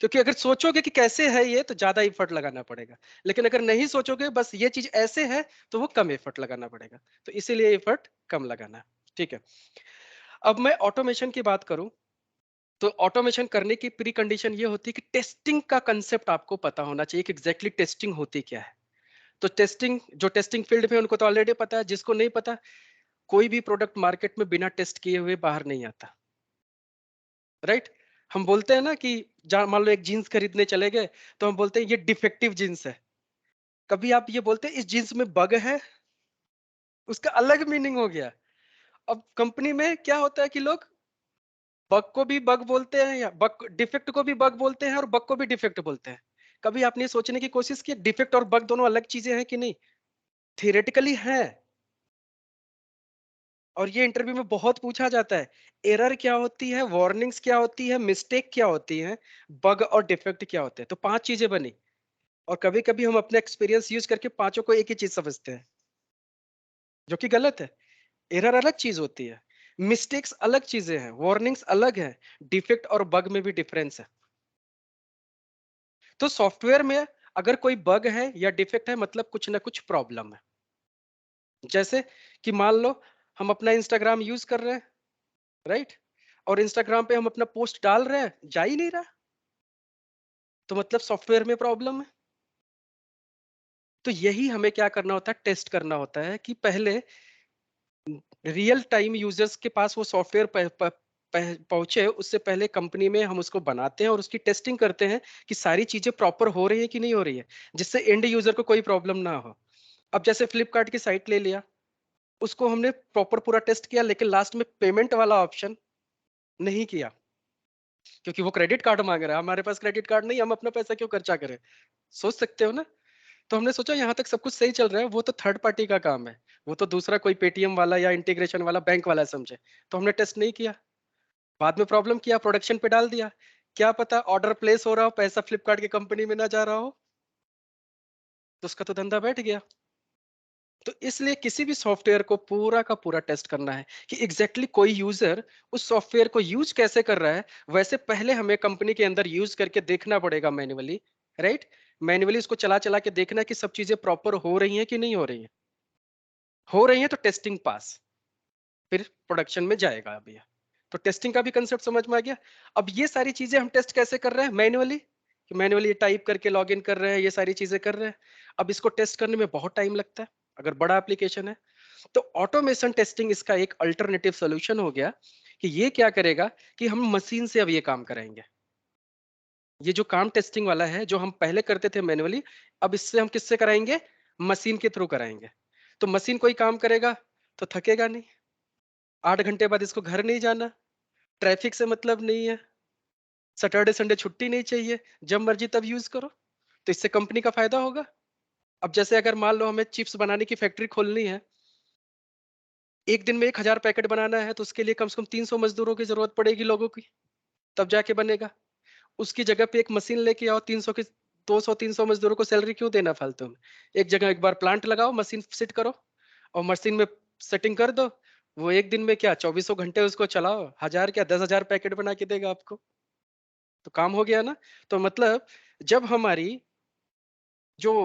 क्योंकि अगर सोचोगे कि कैसे है ये, तो ज्यादा एफर्ट लगाना पड़ेगा, लेकिन अगर नहीं सोचोगे बस ये चीज ऐसे है, तो वो कम एफर्ट लगाना पड़ेगा। तो इसीलिए एफर्ट कम लगाना। ठीक है, अब मैं ऑटोमेशन की बात करूं, तो ऑटोमेशन करने की प्री कंडीशन ये होती है कि टेस्टिंग का कंसेप्ट आपको पता होना चाहिए कि एग्जैक्टली टेस्टिंग होती क्या है। तो टेस्टिंग, जो टेस्टिंग फील्ड में उनको तो ऑलरेडी पता है, जिसको नहीं पता, कोई भी प्रोडक्ट मार्केट में बिना टेस्ट किए हुए बाहर नहीं आता। राइट, हम बोलते हैं ना कि जहां मान लो एक जीन्स खरीदने चले गए, तो हम बोलते हैं ये डिफेक्टिव जीन्स है। कभी आप ये बोलते हैं इस जीन्स में बग है, उसका अलग मीनिंग हो गया। अब कंपनी में क्या होता है कि लोग बग को भी बग बोलते हैं, या बग डिफेक्ट को भी बग बोलते हैं, और बग को भी डिफेक्ट बोलते हैं। कभी आपने सोचने की कोशिश की डिफेक्ट और बग दोनों अलग चीजें हैं कि नहीं? थियोरेटिकली है, और ये इंटरव्यू में बहुत पूछा जाता है। एरर क्या होती है, वार्निंग्स क्या होती है, मिस्टेक क्या होती है, बग और डिफेक्ट क्या होते हैं। तो 5 चीजें बनी, और कभी कभी हम अपने एक्सपीरियंस यूज करके पांचों को एक ही चीज समझते हैं, जो कि गलत है। एरर अलग चीज होती है, मिस्टेक्स अलग चीजें हैं, वार्निंग्स अलग है, डिफेक्ट और बग में भी डिफरेंस है। तो सॉफ्टवेयर में अगर कोई बग है या डिफेक्ट है, मतलब कुछ ना कुछ प्रॉब्लम है। जैसे कि मान लो हम अपना इंस्टाग्राम यूज कर रहे हैं, राइट, और इंस्टाग्राम पे हम अपना पोस्ट डाल रहे हैं, जा ही नहीं रहा, तो मतलब सॉफ्टवेयर में प्रॉब्लम है। तो यही हमें क्या करना होता है, टेस्ट करना होता है कि पहले रियल टाइम यूजर्स के पास वो सॉफ्टवेयर पहुंचे, उससे पहले कंपनी में हम उसको बनाते हैं और उसकी टेस्टिंग करते हैं कि सारी चीजें प्रॉपर हो रही है कि नहीं हो रही है, जिससे एंड यूजर को कोई प्रॉब्लम ना हो। अब जैसे फ्लिपकार्ट की साइट ले लिया, उसको हमने प्रॉपर पूरा टेस्ट किया, लेकिन लास्ट में पेमेंट वाला ऑप्शन नहीं किया, क्योंकि वो क्रेडिट कार्ड मांग रहा है। हमारे पास क्रेडिट कार्ड नहीं, हम अपना पैसा क्यों खर्चा करें, सोच सकते हो ना। तो हमने सोचा यहाँ तक सब कुछ सही चल रहा है, वो तो थर्ड पार्टी का काम है, वो तो दूसरा कोई पेटीएम वाला या इंटीग्रेशन वाला बैंक वाला समझे, तो हमने टेस्ट नहीं किया। बाद में प्रॉब्लम किया, प्रोडक्शन पे डाल दिया, क्या पता ऑर्डर प्लेस हो रहा हो, पैसा फ्लिपकार्ट की कंपनी में ना जा रहा हो, तो उसका तो धंधा बैठ गया। तो इसलिए किसी भी सॉफ्टवेयर को पूरा का पूरा टेस्ट करना है कि एग्जैक्टली कोई यूजर उस सॉफ्टवेयर को यूज कैसे कर रहा है, वैसे पहले हमें कंपनी के अंदर यूज करके देखना पड़ेगा मैन्युअली, राइट। मैन्युअली उसको चला चला के देखना है कि सब चीजें प्रॉपर हो रही हैं कि नहीं हो रही हैं। हो रही हैं तो टेस्टिंग पास, फिर प्रोडक्शन में जाएगा अभी। तो टेस्टिंग का भी कंसेप्ट समझ में आ गया। अब ये सारी चीजें हम टेस्ट कैसे कर रहे हैं, मैन्युअली, कि मैन्युअली टाइप करके लॉगिन कर रहे हैं, ये सारी चीजें कर रहे हैं। अब इसको टेस्ट करने में बहुत टाइम लगता है अगर बड़ा एप्लीकेशन है। तो ऑटोमेशन टेस्टिंग इसका एक अल्टरनेटिव सोल्यूशन हो गया कि ये क्या करेगा कि हम मशीन से अब ये काम कराएंगे। ये जो काम टेस्टिंग वाला है, जो हम पहले करते थे मैन्युअली, अब इससे हम किससे कराएंगे, मशीन के थ्रू कराएंगे। तो मशीन कोई काम करेगा तो थकेगा नहीं, 8 घंटे बाद इसको घर नहीं जाना, ट्रैफिक से मतलब नहीं है, सैटरडे संडे छुट्टी नहीं चाहिए, जब मर्जी तब यूज करो। तो इससे कंपनी का फायदा होगा। अब जैसे अगर मान लो हमें चिप्स बनाने की फैक्ट्री खोलनी है, एक दिन में 1,000 पैकेट बनाना है, तो उसके लिए कम से कम 300 मजदूरों की जरूरत पड़ेगी लोगों की, तब जाके बनेगा। उसकी जगह पे एक मशीन लेके आओ, 300 की 200-300 मजदूरों को सैलरी क्यों देना फालतू में। एक जगह एक बार प्लांट लगाओ, मशीन सेट करो और मशीन में सेटिंग कर दो। वो एक दिन में क्या 2400 घंटे उसको चलाओ, 1000 क्या 10,000 पैकेट बना के देगा आपको, तो काम हो गया ना। तो मतलब जब हमारी जो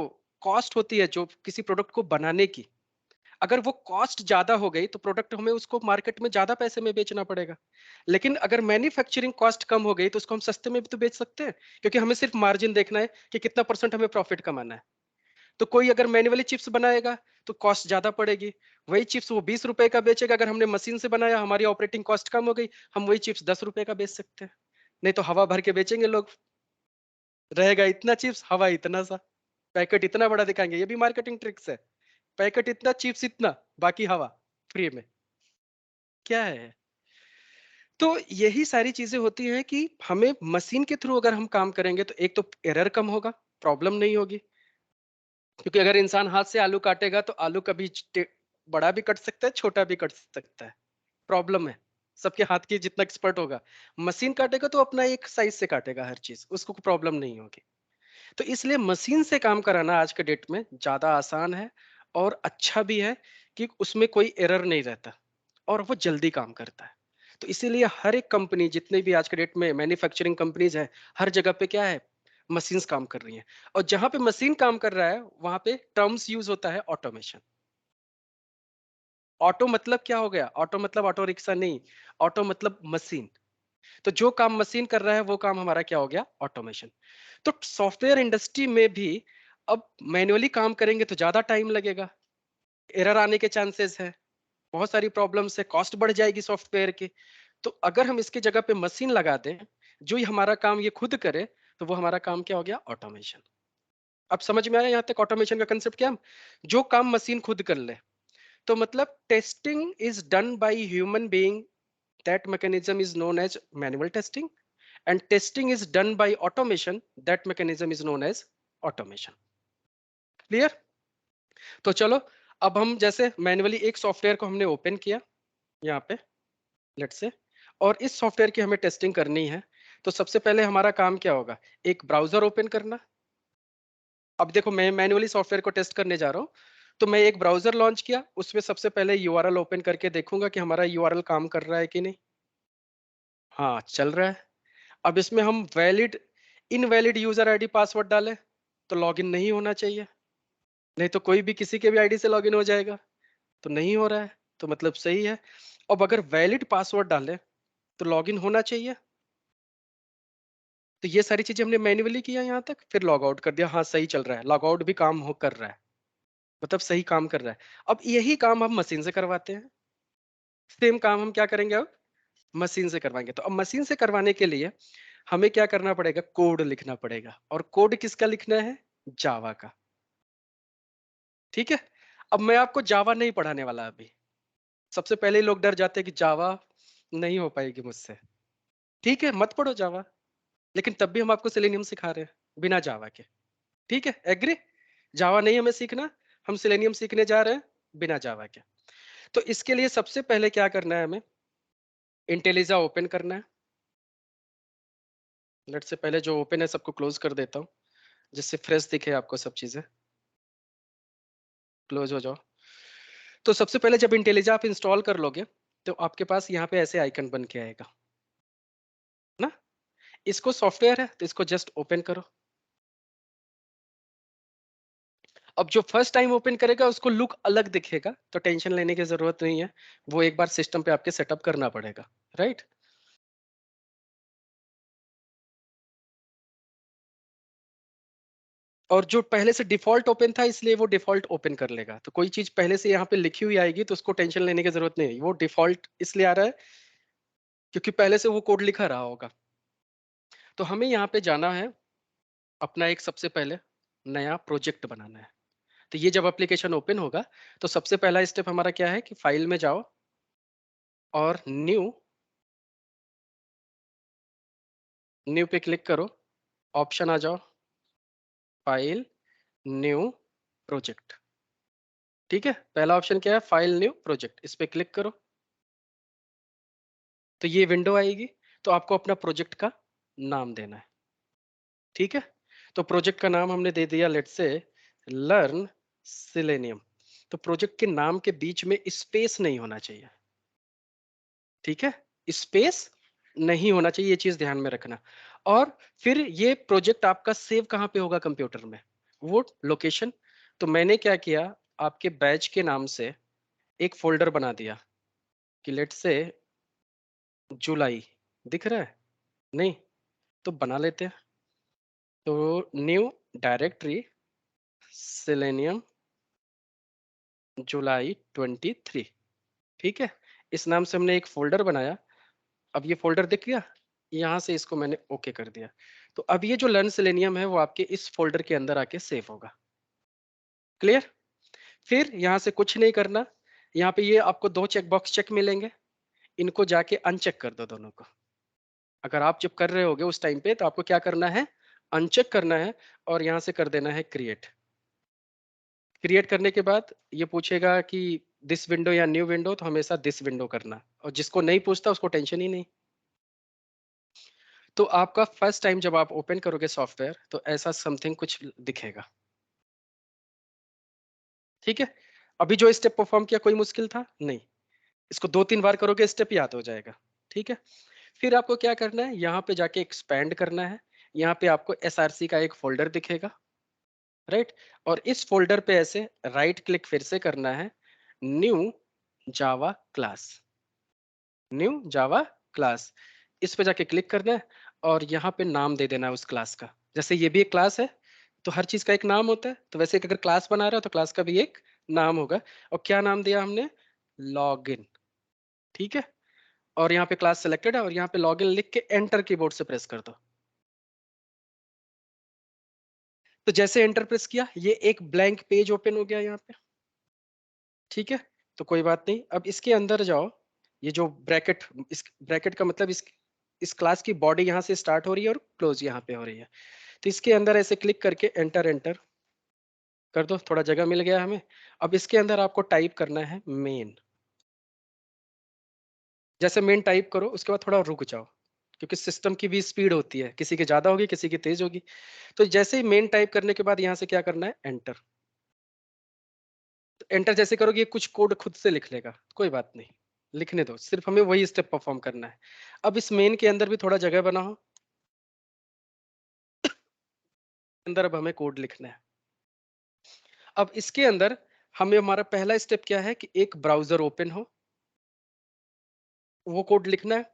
कॉस्ट होती है जो किसी प्रोडक्ट को बनाने की, अगर वो कॉस्ट ज्यादा हो गई तो प्रोडक्ट हमें उसको मार्केट में ज्यादा पैसे में बेचना पड़ेगा। लेकिन अगर मैन्युफैक्चरिंग कॉस्ट कम हो गई तो उसको हम सस्ते में भी तो बेच सकते हैं, क्योंकि हमें सिर्फ मार्जिन देखना है कि कितना परसेंट हमें प्रॉफिट कमाना है। तो कोई अगर मैन्युअली चिप्स बनाएगा तो कॉस्ट ज्यादा पड़ेगी, वही चिप्स वो 20 रुपए का बेचेगा। अगर हमने मशीन से बनाया, हमारी ऑपरेटिंग कॉस्ट कम हो गई, हम वही चिप्स 10 रुपए का बेच सकते हैं। नहीं तो हवा भर के बेचेंगे लोग, रहेगा इतना चिप्स, हवा इतना सा, पैकेट इतना बड़ा दिखाएंगे, ये भी मार्केटिंग ट्रिक्स है। पैकेट इतना, चिप्स इतना, बाकी हवा फ्री में, क्या है। तो यही सारी चीजें होती हैं कि हमें मशीन के थ्रू अगर हम काम करेंगे तो एक तो एरर कम होगा, प्रॉब्लम नहीं होगी। क्योंकि अगर इंसान हाथ से आलू काटेगा तो आलू कभी बड़ा भी कट सकता है, छोटा भी कट सकता है, प्रॉब्लम है। सबके हाथ की जितना एक्सपर्ट होगा, मशीन काटेगा तो अपना एक साइज से काटेगा हर चीज, उसको प्रॉब्लम नहीं होगी। तो इसलिए मशीन से काम कराना आज के डेट में ज्यादा आसान है और अच्छा भी है, कि उसमें कोई एरर नहीं रहता और वो जल्दी काम करता है। तो इसीलिए हर एक कंपनी, जितने भी आज के डेट में मैन्युफैक्चरिंग कंपनीज है, हर जगह पे क्या है, मशीन्स काम कर रही हैं। और जहां पे मशीन काम कर रहा है वहां पे टर्म्स यूज होता है ऑटोमेशन। ऑटो मतलब क्या हो गया, ऑटो मतलब ऑटो रिक्शा नहीं, ऑटो मतलब मशीन। तो जो काम मशीन कर रहा है वो काम हमारा क्या हो गया, ऑटोमेशन। तो सॉफ्टवेयर इंडस्ट्री में भी अब मैन्युअली काम करेंगे तो ज्यादा टाइम लगेगा, एरर आने के चांसेस है, बहुत सारी प्रॉब्लम्स है, कॉस्ट बढ़ जाएगी सॉफ्टवेयर की। तो अगर हम इसकी जगह पे मशीन लगा दें जो ये हमारा काम ये खुद करे, तो वो हमारा काम क्या हो गया, ऑटोमेशन। अब समझ में आया यहाँ तक ऑटोमेशन का कंसेप्ट क्या, जो काम मशीन खुद कर ले। तो मतलब testing is done by human being, that mechanism is known as manual testing, and testing is done by automation, that mechanism is known as automation. Clear. तो चलो, अब हम जैसे मैन्युअली एक सॉफ्टवेयर को हमने ओपन किया यहाँ पे, लेट से, और इस सॉफ्टवेयर की हमें टेस्टिंग करनी है। तो सबसे पहले हमारा काम क्या होगा, एक ब्राउजर ओपन करना, अब देखो मैं मैन्युअली सॉफ्टवेयर को टेस्ट करने जा रहा हूँ, तो मैं एक ब्राउजर लॉन्च किया, उसमें सबसे पहले यूआरएल ओपन करके देखूंगा कि हमारा यूआरएल काम कर रहा है कि नहीं। हाँ चल रहा है। अब इसमें हम valid invalid user ID password डालें तो लॉगिन नहीं होना चाहिए, नहीं तो कोई भी किसी के भी आईडी से लॉगिन हो जाएगा, तो नहीं हो रहा है, तो मतलब सही है। अब अगर वैलिड पासवर्ड डालें तो लॉगिन होना चाहिए। तो ये सारी चीजें हमने मैन्युअली किया यहाँ तक, फिर लॉग आउट कर दिया, हाँ सही चल रहा है, लॉग आउट भी काम हो कर रहा है, मतलब सही काम कर रहा है। अब यही काम हम मशीन से करवाते हैं, सेम काम हम क्या करेंगे अब मशीन से करवाएंगे। तो अब मशीन से करवाने के लिए हमें क्या करना पड़ेगा, कोड लिखना पड़ेगा, और कोड किसका लिखना है, जावा का। ठीक है। अब मैं आपको जावा नहीं पढ़ाने वाला अभी, सबसे पहले ही लोग डर जाते हैं कि जावा नहीं हो पाएगी मुझसे। ठीक है मत पढ़ो जावा, लेकिन तब भी हम आपको सेलेनियम सिखा रहे हैं बिना जावा के। ठीक है एग्री। जावा नहीं हमें सीखना, हम सेलेनियम सीखने जा रहे हैं बिना जावा के। तो इसके लिए सबसे पहले क्या करना है, हमें इंटेलिजा ओपन करना है। लेट से पहले जो ओपन है सबको क्लोज कर देता हूँ, जिससे फ्रेश दिखे आपको सब चीजें। क्लोज हो जाओ। तो सबसे पहले जब इंटेलिजा आप इंस्टॉल कर लोगे तो आपके पास यहाँ पे ऐसे आइकन बन के आएगा ना। इसको सॉफ्टवेयर है तो इसको जस्ट ओपन करो। अब जो फर्स्ट टाइम ओपन करेगा उसको लुक अलग दिखेगा, तो टेंशन लेने की जरूरत नहीं है, वो एक बार सिस्टम पे आपके सेटअप करना पड़ेगा, राइट। और जो पहले से डिफॉल्ट ओपन था इसलिए वो डिफॉल्ट ओपन कर लेगा, तो कोई चीज पहले से यहाँ पे लिखी हुई आएगी तो उसको टेंशन लेने की जरूरत नहीं है, वो डिफॉल्ट इसलिए आ रहा है क्योंकि पहले से वो कोड लिखा रहा होगा। तो हमें यहाँ पे जाना है, अपना एक सबसे पहले नया प्रोजेक्ट बनाना है। तो ये जब एप्लीकेशन ओपन होगा तो सबसे पहला स्टेप हमारा क्या है कि फाइल में जाओ और न्यू, न्यू पे क्लिक करो, ऑप्शन आ जाओ फाइल न्यू प्रोजेक्ट। ठीक है पहला ऑप्शन क्या है, फाइल न्यू प्रोजेक्ट, इस पे क्लिक करो तो ये विंडो आएगी। तो आपको अपना प्रोजेक्ट का नाम देना है। ठीक है। तो प्रोजेक्ट का नाम हमने दे दिया, लेट्स से लर्न सिलेनियम। तो प्रोजेक्ट के नाम के बीच में स्पेस नहीं होना चाहिए। ठीक है स्पेस नहीं होना चाहिए, ये चीज ध्यान में रखना। और फिर ये प्रोजेक्ट आपका सेव कहाँ पे होगा कंप्यूटर में, वो लोकेशन। तो मैंने क्या किया, आपके बैच के नाम से एक फोल्डर बना दिया कि लेट से जुलाई, दिख रहा है नहीं, तो बना लेते हैं। तो न्यू डायरेक्टरी सेलेनियम जुलाई 23। ठीक है इस नाम से हमने एक फोल्डर बनाया। अब ये फोल्डर दिख गया, यहाँ से इसको मैंने ओके कर दिया। तो अब ये जो लर्न सेलेनियम है वो आपके इस फोल्डर के अंदर आके सेव होगा। क्लियर। फिर यहाँ से कुछ नहीं करना, यहाँ पे ये आपको दो चेक बॉक्स चेक मिलेंगे, इनको जाके अनचेक कर दो दोनों को। अगर आप जब कर रहे होगे उस टाइम पे तो आपको क्या करना है, अनचेक करना है और यहाँ से कर देना है क्रिएट। क्रिएट करने के बाद ये पूछेगा कि दिस विंडो या न्यू विंडो, तो हमेशा दिस विंडो करना, और जिसको नहीं पूछता उसको टेंशन ही नहीं। तो आपका फर्स्ट टाइम जब आप ओपन करोगे सॉफ्टवेयर तो ऐसा समथिंग कुछ दिखेगा। ठीक है। अभी जो स्टेप परफॉर्म किया कोई मुश्किल था नहीं, इसको 2-3 बार करोगे स्टेप याद हो जाएगा। ठीक है। फिर आपको क्या करना है, यहाँ पे जाके एक्सपैंड करना है। यहाँ पे आपको एसआरसी का एक फोल्डर दिखेगा, राइट। और इस फोल्डर पे ऐसे राइट क्लिक फिर से करना है, new Java class, new Java class, इस पे जाके क्लिक करना है और यहाँ पे नाम दे देना है उस क्लास का। जैसे ये भी एक क्लास है तो हर चीज का एक नाम होता है, तो वैसे अगर क्लास बना रहा हो तो क्लास का भी एक नाम होगा। और क्या नाम दिया हमने, लॉगिन। ठीक है। और यहाँ पे क्लास सिलेक्टेड है और यहाँ पे लॉगिन लिख के एंटर कीबोर्ड से प्रेस कर दो। तो जैसे एंटर प्रेस किया ये एक ब्लैंक पेज ओपन हो गया यहाँ पे। ठीक है। तो कोई बात नहीं, अब इसके अंदर जाओ, ये जो ब्रैकेट, इस ब्रैकेट का मतलब इस क्लास की बॉडी यहाँ से स्टार्ट हो रही है और क्लोज यहाँ पे हो रही है। तो इसके अंदर ऐसे क्लिक करके एंटर एंटर कर दो, थोड़ा जगह मिल गया हमें। अब इसके अंदर आपको टाइप करना है मेन। जैसे मेन टाइप करो उसके बाद थोड़ा रुक जाओ, क्योंकि सिस्टम की भी स्पीड होती है, किसी की ज्यादा होगी, किसी की तेज होगी। तो जैसे ही मेन टाइप करने के बाद यहाँ से क्या करना है, एंटर। एंटर जैसे करोगे ये कुछ कोड खुद से लिख लेगा, कोई बात नहीं, लिखने दो, सिर्फ हमें वही स्टेप परफॉर्म करना है। अब इस मेन के अंदर भी थोड़ा जगह बनाओ, अंदर अब हमें कोड लिखना है। अब इसके अंदर हमें, हमारा पहला स्टेप क्या है कि एक ब्राउजर ओपन हो, वो कोड लिखना है।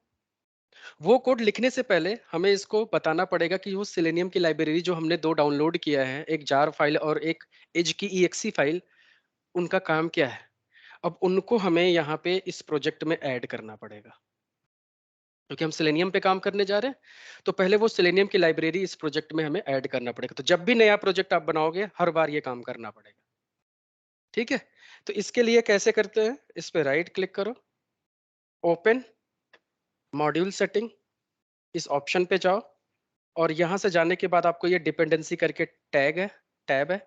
वो कोड लिखने से पहले हमें इसको बताना पड़ेगा कि वो सिलेनियम की लाइब्रेरी जो हमने दो डाउनलोड किया है, एक जार फाइल और एक एज की EXE फाइल, उनका काम क्या है। अब उनको हमें यहाँ पे इस प्रोजेक्ट में ऐड करना पड़ेगा, क्योंकि हम सिलेनियम पे काम करने जा रहे हैं। तो पहले वो सिलेनियम की लाइब्रेरी इस प्रोजेक्ट में हमें ऐड करना पड़ेगा। तो जब भी नया प्रोजेक्ट आप बनाओगे, हर बार ये काम करना पड़ेगा, ठीक है। तो इसके लिए कैसे करते हैं, इस पे राइट क्लिक करो, ओपन मॉड्यूल सेटिंग, इस ऑप्शन पे जाओ, और यहां से जाने के बाद आपको ये डिपेंडेंसी करके टैब है,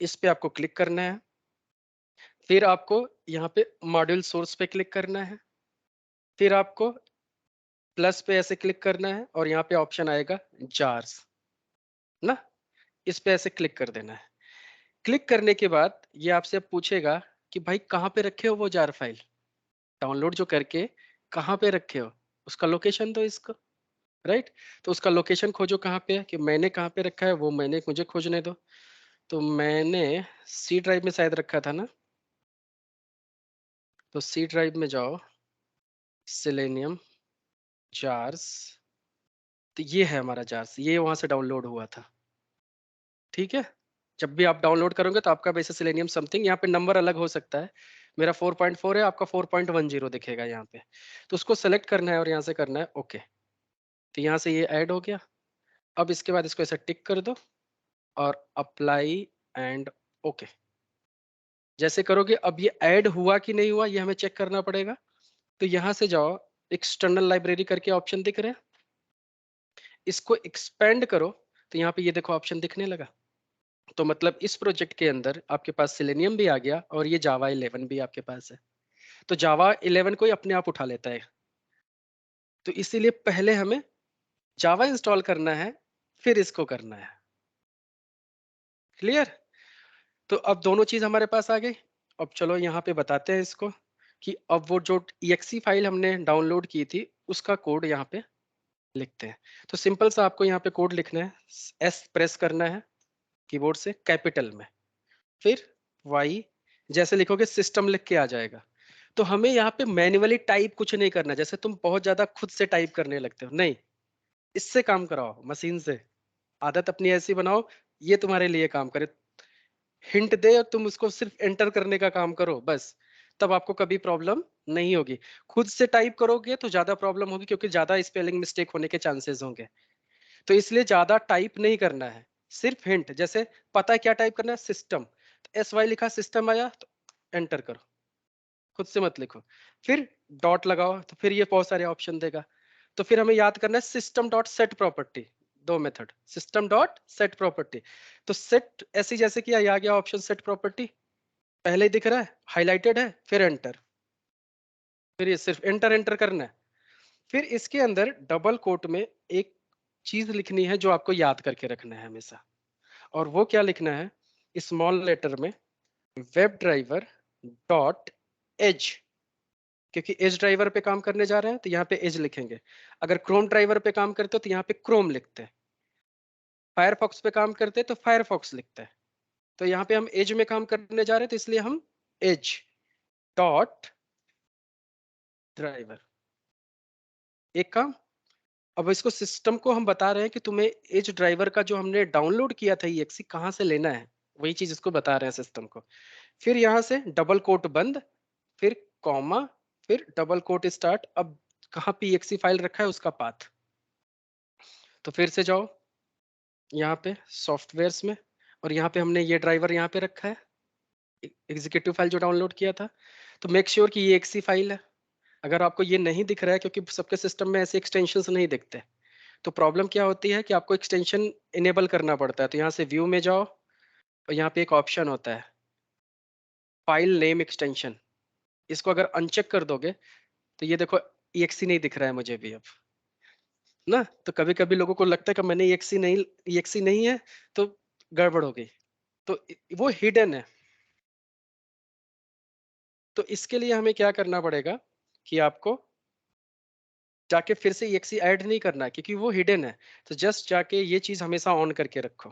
इस पे आपको क्लिक करना है। फिर आपको यहाँ पे मॉड्यूल सोर्स पे क्लिक करना है, फिर आपको प्लस पे ऐसे क्लिक करना है, और यहाँ पे ऑप्शन आएगा जार्स ना, इस पे ऐसे क्लिक कर देना है। क्लिक करने के बाद ये आपसे अब पूछेगा कि भाई कहाँ पे रखे हो वो जार फाइल, डाउनलोड जो करके कहाँ पे रखे हो, उसका लोकेशन दो इसको, राइट। तो उसका लोकेशन खोजो कहाँ पे है, कि मैंने कहाँ पे रखा है वो मैंने, मुझे खोजने दो। तो मैंने सी ड्राइव में शायद रखा था ना, तो सी ड्राइव में जाओ, सिलेनियम जार्स, तो ये है हमारा जार्स, ये वहां से डाउनलोड हुआ था, ठीक है। जब भी आप डाउनलोड करोगे तो आपका वैसे सिलेनियम समथिंग, यहाँ पे नंबर अलग हो सकता है, मेरा 4.4 है, आपका 4.10 दिखेगा यहाँ पे। तो उसको सेलेक्ट करना है और यहाँ से करना है ओके। तो यहाँ से ये ऐड हो गया। अब इसके बाद इसको ऐसे टिक कर दो और अप्लाई एंड ओके। जैसे करोगे, अब ये ऐड हुआ कि नहीं हुआ ये हमें चेक करना पड़ेगा। तो यहाँ से जाओ, एक्सटर्नल लाइब्रेरी करके ऑप्शन दिख रहे हैं, इसको एक्सपेंड करो, तो यहाँ पे ये देखो ऑप्शन दिखने लगा। तो मतलब इस प्रोजेक्ट के अंदर आपके पास सिलेनियम भी आ गया और ये जावा 11 भी आपके पास है। तो जावा 11 को ही अपने आप उठा लेता है। तो इसीलिए पहले हमें जावा इंस्टॉल करना है, फिर इसको करना है। क्लियर। तो अब दोनों चीज हमारे पास आ गई। अब चलो यहाँ पे बताते हैं इसको, कि अब वो जो EXE फाइल हमने डाउनलोड की थी उसका कोड यहाँ पे लिखते हैं। तो सिंपल सा आपको यहाँ पे कोड लिखना है, S प्रेस करना है कीबोर्ड से कैपिटल में, फिर Y, जैसे लिखोगे सिस्टम लिख के आ जाएगा। तो हमें यहाँ पे मैन्युअली टाइप कुछ नहीं करना, जैसे तुम बहुत ज्यादा खुद से टाइप करने लगते हो, नहीं, इससे काम कराओ, मशीन से। आदत अपनी ऐसी बनाओ, ये तुम्हारे लिए काम करे, हिंट दे और तुम उसको सिर्फ एंटर करने का काम करो बस। तब आपको कभी प्रॉब्लम नहीं होगी। खुद से टाइप करोगे तो ज्यादा प्रॉब्लम होगी, क्योंकि ज्यादा स्पेलिंग मिस्टेक होने के चांसेस होंगे। तो इसलिए ज्यादा टाइप नहीं करना है, सिर्फ हिंट, जैसे पता है क्या टाइप करना है, सिस्टम, तो SY लिखा, सिस्टम आया तो एंटर करो, खुद से मत लिखो। फिर डॉट लगाओ, तो फिर ये बहुत सारे ऑप्शन देगा। तो फिर हमें याद करना है सिस्टम डॉट सेट प्रॉपर्टी, दो method, system dot set property. तो सेट ऐसे जैसे कि आ गया ऑप्शन सेट प्रॉपर्टी, पहले ही दिख रहा है, हाईलाइटेड है, फिर एंटर, फिर ये सिर्फ एंटर एंटर करना है। फिर इसके अंदर डबल कोट में एक चीज लिखनी है जो आपको याद करके रखना है हमेशा, और वो क्या लिखना है, स्मॉल लेटर में, वेब ड्राइवर डॉट एज, क्योंकि एज ड्राइवर पे काम करने जा रहे हैं तो यहाँ पे एज लिखेंगे। अगर क्रोम ड्राइवर पे काम करते हो तो यहाँ पे क्रोम लिखते हैं, फायरफॉक्स पे काम करते हैं तो फायरफॉक्स लिखते हैं। तो यहाँ पे हम एज में काम करने जा रहे हैं, तो इसलिए हम एज डॉट ड्राइवर, एक काम। अब इसको सिस्टम को हम बता रहे हैं कि तुम्हें एज ड्राइवर का जो हमने डाउनलोड किया था EXE कहाँ से लेना है, वही चीज इसको बता रहे हैं सिस्टम को। फिर यहाँ से डबल कोट बंद, फिर कॉमा, फिर डबल कोट स्टार्ट। अब कहाँ पे EXE फाइल रखा है उसका पाथ, तो फिर से जाओ यहाँ पे सॉफ्टवेयर्स में, और यहाँ पे हमने ये ड्राइवर यहाँ पे रखा है, एग्जीक्यूटिव फाइल जो डाउनलोड किया था। तो मेक श्योर कि ये EXE फाइल है। अगर आपको ये नहीं दिख रहा है, क्योंकि सबके सिस्टम में ऐसे एक्सटेंशन नहीं दिखते, तो प्रॉब्लम क्या होती है कि आपको एक्सटेंशन इनेबल करना पड़ता है। तो यहाँ से व्यू में जाओ, और यहाँ पे एक ऑप्शन होता है फाइल नेम एक्सटेंशन, इसको अगर अनचेक कर दोगे तो ये देखो EXE नहीं दिख रहा है मुझे भी अब, ना। तो कभी कभी लोगों को लगता है कि मैंने EXE नहीं है तो गड़बड़ हो गई। तो वो हिडन है। तो इसके लिए हमें क्या करना पड़ेगा कि आपको जाके फिर से EXE ऐड नहीं करना है, क्योंकि वो हिडन है। तो जस्ट जाके ये चीज हमेशा ऑन करके रखो,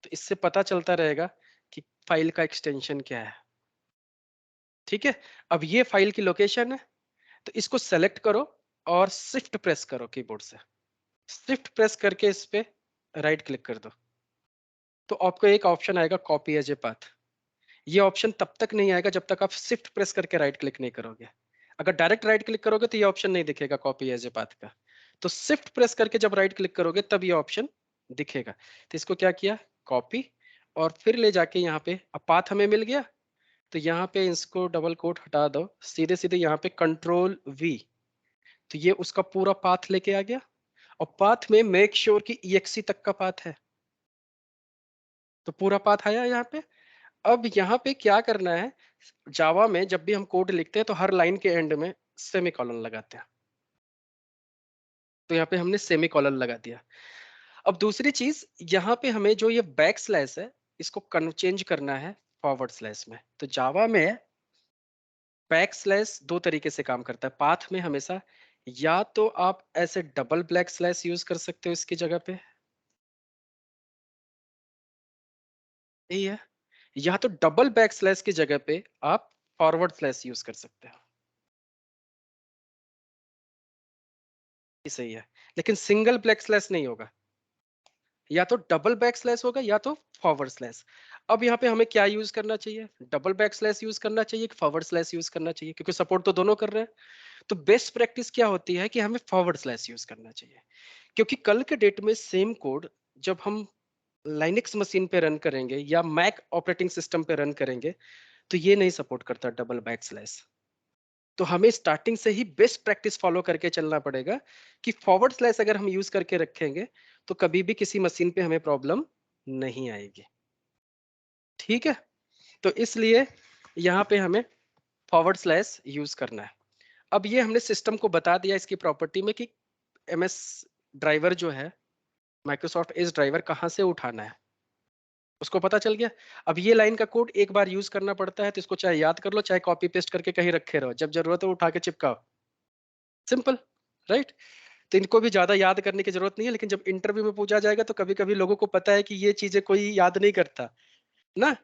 तो इससे पता चलता रहेगा कि फाइल का एक्सटेंशन क्या है। ठीक है। अब ये फाइल की लोकेशन है, तो इसको सेलेक्ट करो और शिफ्ट प्रेस करो कीबोर्ड से। शिफ्ट प्रेस करके इस पे राइट क्लिक कर दो, तो आपको एक ऑप्शन आएगा कॉपी एज ए पाथ। ये ऑप्शन तब तक नहीं आएगा जब तक आप शिफ्ट प्रेस करके राइट क्लिक नहीं करोगे। अगर डायरेक्ट राइट क्लिक करोगे तो ये ऑप्शन नहीं दिखेगा कॉपी एज ए पाथ का। तो शिफ्ट प्रेस करके जब राइट क्लिक करोगे तब ये ऑप्शन दिखेगा। तो इसको क्या किया, कॉपी, और फिर ले जाके यहाँ पे अब पाथ हमें मिल गया। तो यहाँ पे इसको डबल कोट हटा दो, सीधे सीधे यहाँ पे कंट्रोल V। तो ये उसका पूरा पाथ लेके आ गया। और पाथ में मेक श्योर कि EXE तक का पाथ है। तो पूरा पाथ आया यहाँ पे। अब यहाँ पे क्या करना है, जावा में जब भी हम कोड लिखते हैं तो हर लाइन के एंड में सेमी कॉलन लगाते हैं। तो यहाँ पे हमने सेमी कॉलन लगा दिया। अब दूसरी चीज, यहाँ पे हमें जो ये बैक स्लैश है इसको चेंज करना है फॉरवर्ड स्लैश में। तो जावा में बैक स्लैश दो तरीके से काम करता है पाथ में हमेशा। या तो आप ऐसे डबल ब्लैक स्लैश यूज कर सकते हो इसकी जगह पे, यही है। या तो डबल बैक स्लैश की जगह पे आप फॉरवर्ड स्लैश यूज कर सकते हो, ये सही है। लेकिन सिंगल ब्लैक स्लैश नहीं होगा, या तो डबल बैक स्लैश होगा या तो फॉरवर्ड स्लैश। अब यहाँ पे हमें क्या यूज करना चाहिए, डबल बैक स्लैश यूज करना चाहिए कि फॉरवर्ड स्लैश यूज करना चाहिए, क्योंकि सपोर्ट तो दोनों कर रहे हैं। तो बेस्ट प्रैक्टिस क्या होती है कि हमें फॉरवर्ड स्लैश यूज करना चाहिए, क्योंकि कल के डेट में सेम कोड जब हम लाइनेक्स मशीन पे रन करेंगे या मैक ऑपरेटिंग सिस्टम पे रन करेंगे तो ये नहीं सपोर्ट करता डबल बैक स्लैश। तो हमें स्टार्टिंग से ही बेस्ट प्रैक्टिस फॉलो करके चलना पड़ेगा कि फॉरवर्ड स्लैश अगर हम यूज करके रखेंगे तो कभी भी किसी मशीन पे हमें प्रॉब्लम नहीं आएगी। ठीक है। तो इसलिए यहाँ पे हमें फॉरवर्ड स्लैश यूज करना है। अब ये हमने सिस्टम को बता दिया इसकी प्रॉपर्टी में कि MS ड्राइवर जो है, माइक्रोसॉफ्ट एज ड्राइवर कहाँ से उठाना है, उसको पता चल गया। अब ये लाइन का कोड एक बार यूज करना पड़ता है, तो इसको चाहे याद कर लो चाहे कॉपी पेस्ट करके कहीं रखे रहो, जब जरूरत हो उठा के चिपकाओ। Simple, right. तो इनको भी ज्यादा याद करने की जरूरत नहीं है, लेकिन जब इंटरव्यू में पूछा जाएगा तो कभी कभी लोगों को पता है कि ये चीजें कोई याद नहीं करता ना,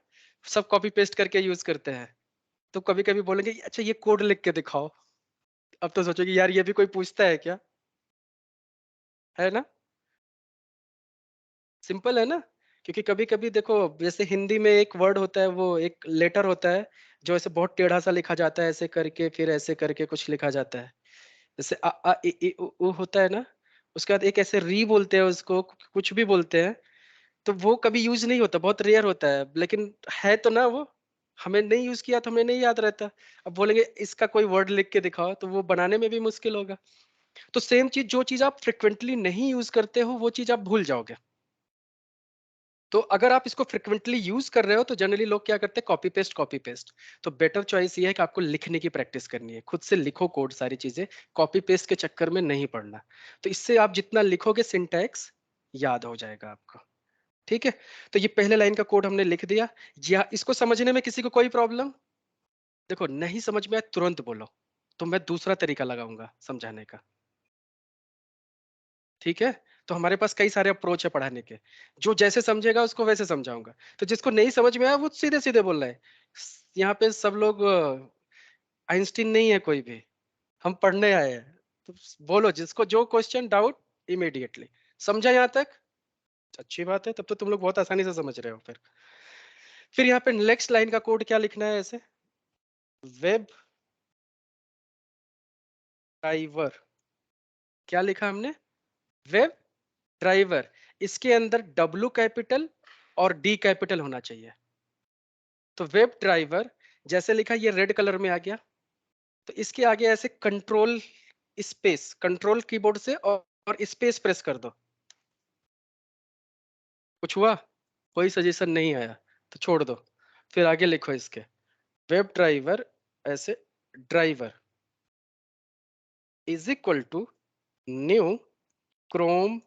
सब कॉपी पेस्ट करके यूज करते हैं। तो कभी कभी बोलेंगे अच्छा ये कोड लिख के दिखाओ। अब तो सोचोगे यार ये भी कोई पूछता है क्या, है ना। सिंपल है ना। क्योंकि कभी कभी देखो, जैसे हिंदी में एक वर्ड होता है, वो एक लेटर होता है जो ऐसे बहुत टेढ़ा सा लिखा जाता है, ऐसे करके फिर ऐसे करके कुछ लिखा जाता है। जैसे अ आ इ ई उ ऊ होता है ना, उसके बाद एक ऐसे री बोलते हैं उसको, कुछ भी बोलते हैं। तो वो कभी यूज नहीं होता, बहुत रेयर होता है, लेकिन है तो ना वो, हमें नहीं यूज किया तो हमें नहीं याद रहता। अब बोलेंगे इसका कोई वर्ड लिख के दिखाओ, तो वो बनाने में भी मुश्किल होगा। तो सेम चीज, जो चीज आप फ्रिक्वेंटली नहीं यूज करते हो वो चीज आप भूल जाओगे। तो अगर आप इसको फ्रिक्वेंटली यूज कर रहे हो तो जनरली लोग क्या करते हैं, कॉपी पेस्ट कॉपी पेस्ट। तो बेटर चॉइस ये है कि आपको लिखने की प्रैक्टिस करनी है, खुद से लिखो कोड, सारी चीजें कॉपी पेस्ट के चक्कर में नहीं पड़ना। तो इससे आप जितना लिखोगे सिंटैक्स याद हो जाएगा आपको। ठीक है। तो ये पहले लाइन का कोड हमने लिख दिया। या इसको समझने में किसी को कोई प्रॉब्लम, देखो नहीं समझ में आए तुरंत बोलो, तो मैं दूसरा तरीका लगाऊंगा समझाने का। ठीक है। तो हमारे पास कई सारे अप्रोच है पढ़ाने के, जो जैसे समझेगा उसको वैसे समझाऊंगा। तो जिसको नहीं समझ में आया वो सीधे सीधे बोल रहे हैं। यहाँ पे सब लोग आइंस्टीन नहीं है कोई भी, हम पढ़ने आए हैं। तो बोलो जिसको जो क्वेश्चन डाउट, इमीडिएटली। समझा यहाँ तक, अच्छी बात है, तब तो तुम लोग बहुत आसानी से समझ रहे हो। फिर यहाँ पे नेक्स्ट लाइन का कोड क्या लिखना है, ऐसे वेब ड्राइवर, क्या लिखा हमने, वेब ड्राइवर। इसके अंदर W कैपिटल और D कैपिटल होना चाहिए। तो वेब ड्राइवर जैसे लिखा ये रेड कलर में आ गया। तो इसके आगे ऐसे कंट्रोल स्पेस, कंट्रोल कीबोर्ड से और स्पेस प्रेस कर दो। कुछ हुआ, कोई सजेशन नहीं आया तो छोड़ दो। फिर आगे लिखो इसके, वेब ड्राइवर ऐसे driver is equal to new Chrome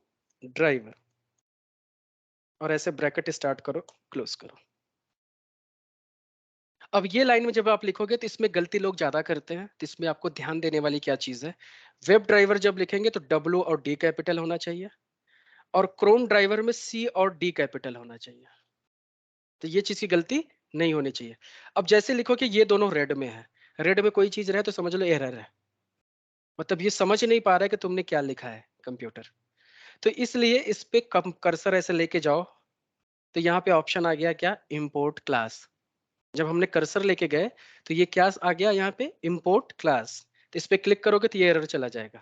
driver, और ऐसे ब्रैकेट स्टार्ट करो, क्लोज करो। अब ये लाइन में जब आप लिखोगे तो इसमें गलती लोग ज्यादा करते हैं, तो इसमें आपको ध्यान देने वाली क्या चीज है, वेब ड्राइवर जब लिखेंगे तो डब्ल्यू और डी कैपिटल होना चाहिए, और क्रोम ड्राइवर में सी और डी कैपिटल होना चाहिए। तो ये चीज की गलती नहीं होनी चाहिए। अब जैसे लिखो कि ये दोनों रेड में है, रेड में कोई चीज रहे तो समझ लो एरर है, मतलब ये समझ नहीं पा रहा है कि तुमने क्या लिखा है कंप्यूटर। तो इसलिए इस पे कम कर्सर ऐसे लेके जाओ, तो यहाँ पे ऑप्शन आ गया क्या, इंपोर्ट क्लास। जब हमने कर्सर लेके गए तो ये क्या आ गया यहाँ पे, इंपोर्ट क्लास। तो इस पे क्लिक करोगे तो ये एरर चला जाएगा।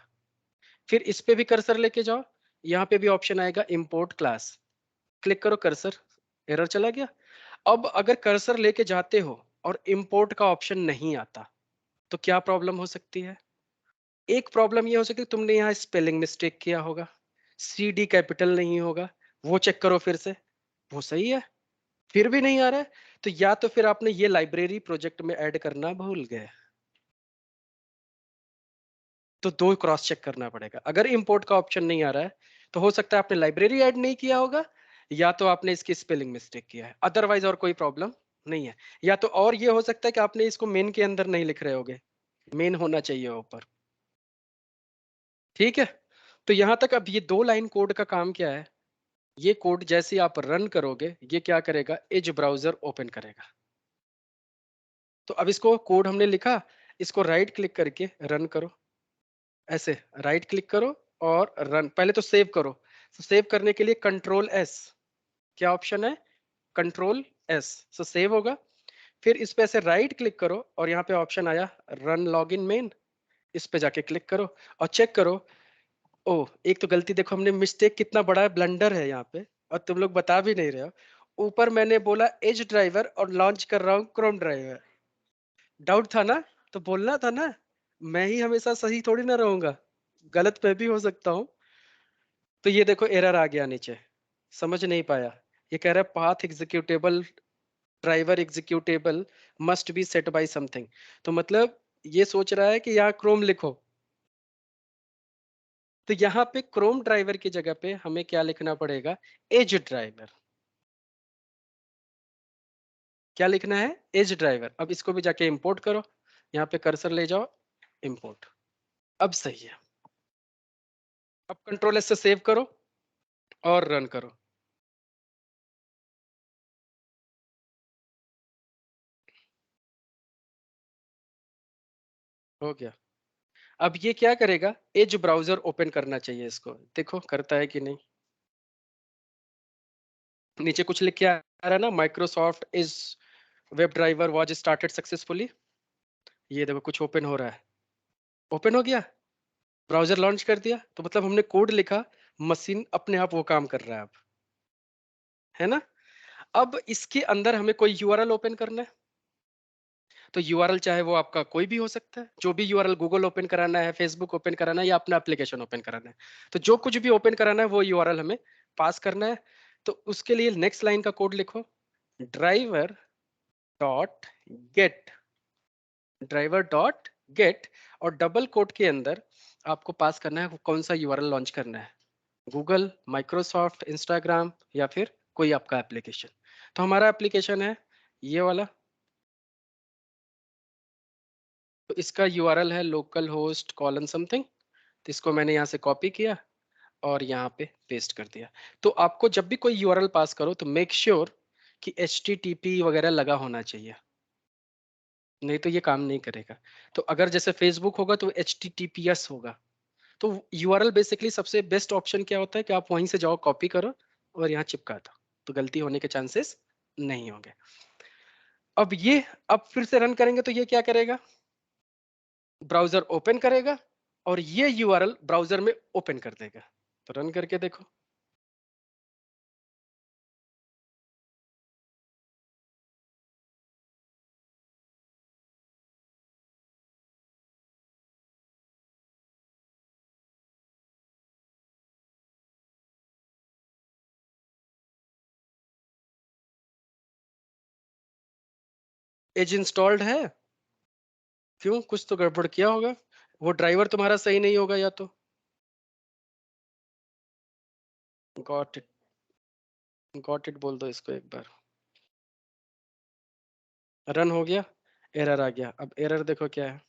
फिर इस पे भी कर्सर लेके जाओ, यहाँ पे भी ऑप्शन आएगा इंपोर्ट क्लास, क्लिक करो कर्सर, एरर चला गया। अब अगर कर्सर लेके जाते हो और इंपोर्ट का ऑप्शन नहीं आता, तो क्या प्रॉब्लम हो सकती है। एक प्रॉब्लम ये हो सकती है तुमने यहाँ स्पेलिंग मिस्टेक किया होगा, सी डी कैपिटल नहीं होगा, वो चेक करो फिर से, वो सही है, फिर भी नहीं आ रहा है, तो या तो फिर आपने ये लाइब्रेरी प्रोजेक्ट में ऐड करना भूल गए, तो दो क्रॉस चेक करना पड़ेगा। अगर इंपोर्ट का ऑप्शन नहीं आ रहा है तो हो सकता है आपने लाइब्रेरी ऐड नहीं किया होगा, या तो आपने इसकी स्पेलिंग मिस्टेक किया है, अदरवाइज और कोई प्रॉब्लम नहीं है। या तो और ये हो सकता है कि आपने इसको मेन के अंदर नहीं लिख रहे होगे, मेन होना चाहिए ऊपर। ठीक है, तो यहां तक अब ये दो लाइन कोड का काम क्या है, ये कोड जैसे आप रन करोगे ये क्या करेगा, एज ब्राउजर ओपन करेगा। तो अब इसको कोड हमने लिखा, इसको राइट क्लिक करके रन करो, ऐसे राइट क्लिक करो और रन, पहले तो सेव करो। तो सेव करने के लिए कंट्रोल एस, क्या ऑप्शन है, कंट्रोल एस, सो सेव होगा। फिर इस पे ऐसे राइट क्लिक करो और यहाँ पे ऑप्शन आया रन लॉगिन मेन, इस पे जाके क्लिक करो और चेक करो। ओ, एक तो गलती देखो, हमने मिस्टेक कितना बड़ा ब्लंडर है यहाँ पे, और तुम लोग बता भी नहीं रहे हो। ऊपर मैंने बोला एज ड्राइवर और लॉन्च कर रहा हूँ क्रोम ड्राइवर, डाउट था ना, तो बोलना था ना, मैं ही हमेशा सही थोड़ी ना रहूंगा, गलत मैं भी हो सकता हूँ। तो ये देखो एरर आ गया नीचे, समझ नहीं पाया, ये कह रहा है path executable, driver executable must be set by something. तो मतलब ये सोच रहा है कि यहाँ क्रोम लिखो, तो यहाँ पे क्रोम ड्राइवर की जगह पे हमें क्या लिखना पड़ेगा, एज ड्राइवर। क्या लिखना है, एज ड्राइवर। अब इसको भी जाके इंपोर्ट करो, यहाँ पे कर्सर ले जाओ, इंपोर्ट, अब सही है। अब कंट्रोल एस से सेव करो और रन करो। हो गया। अब ये क्या करेगा, एज ब्राउजर ओपन करना चाहिए इसको, देखो करता है कि नहीं। नीचे कुछ लिख के आ रहा है ना, Microsoft is web driver was started successfully, ये देखो कुछ ओपन हो रहा है, ओपन हो गया, ब्राउजर लॉन्च कर दिया, तो मतलब हमने कोड लिखा, मशीन अपने आप वो काम कर रहा है अब, है ना। अब इसके अंदर हमें कोई यूआरएल ओपन करना है, तो यूआरएल चाहे वो आपका कोई भी हो सकता है, जो भी यूआरएल, गूगल ओपन कराना है, फेसबुक ओपन कराना है, या अपना एप्लीकेशन ओपन कराना है, तो जो कुछ भी ओपन कराना है वो यूआरएल हमें पास करना है। तो उसके लिए नेक्स्ट लाइन का कोड लिखो, driver dot gate, driver dot gate, और डबल कोट के अंदर आपको पास करना है कौन सा यूआरएल लॉन्च करना है, गूगल, माइक्रोसॉफ्ट, इंस्टाग्राम, या फिर कोई आपका एप्लीकेशन। तो हमारा एप्लीकेशन है ये वाला, तो इसका यूआरएल है लोकल होस्ट कॉलन समथिंग, तो इसको मैंने यहाँ से कॉपी किया और यहाँ पे पेस्ट कर दिया। तो आपको जब भी कोई यूआरएल पास करो तो मेक श्योर कि HTTP वगैरह लगा होना चाहिए, नहीं तो ये काम नहीं करेगा। तो अगर जैसे फेसबुक होगा तो HTTPS होगा। तो यूआरएल बेसिकली सबसे बेस्ट ऑप्शन क्या होता है कि आप वहीं से जाओ, कॉपी करो और यहाँ चिपका दो, तो गलती होने के चांसेस नहीं होंगे। अब ये, अब फिर से रन करेंगे तो ये क्या करेगा, ब्राउजर ओपन करेगा और ये यूआरएल ब्राउजर में ओपन कर देगा। तो रन करके देखो, एज इंस्टॉल्ड है, क्यों, कुछ तो गड़बड़ किया होगा, वो ड्राइवर तुम्हारा सही नहीं होगा या तो। गॉट इट बोल दो इसको एक बार। रन हो गया, एरर आ गया। अब एरर देखो क्या है।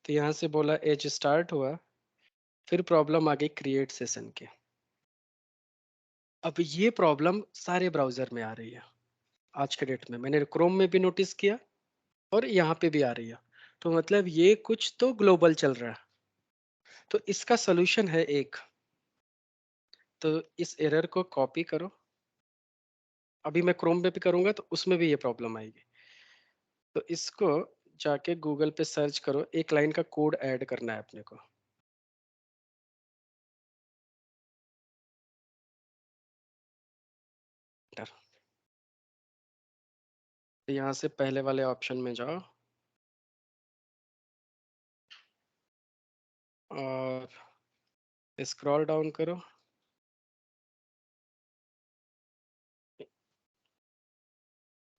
तो यहाँ से बोला एज स्टार्ट हुआ, फिर प्रॉब्लम आ गई क्रिएट सेशन के। अब ये प्रॉब्लम सारे ब्राउजर में आ रही है आज के डेट में, मैंने क्रोम में भी नोटिस किया और यहाँ पे भी आ रही है। तो मतलब ये कुछ तो ग्लोबल चल रहा है। तो इसका सोल्यूशन है एक, तो इस एरर को कॉपी करो। अभी मैं क्रोम में भी करूंगा तो उसमें भी ये प्रॉब्लम आएगी। तो इसको जाके गूगल पे सर्च करो, एक लाइन का कोड ऐड करना है अपने को। तो यहाँ से पहले वाले ऑप्शन में जाओ और स्क्रॉल डाउन करो।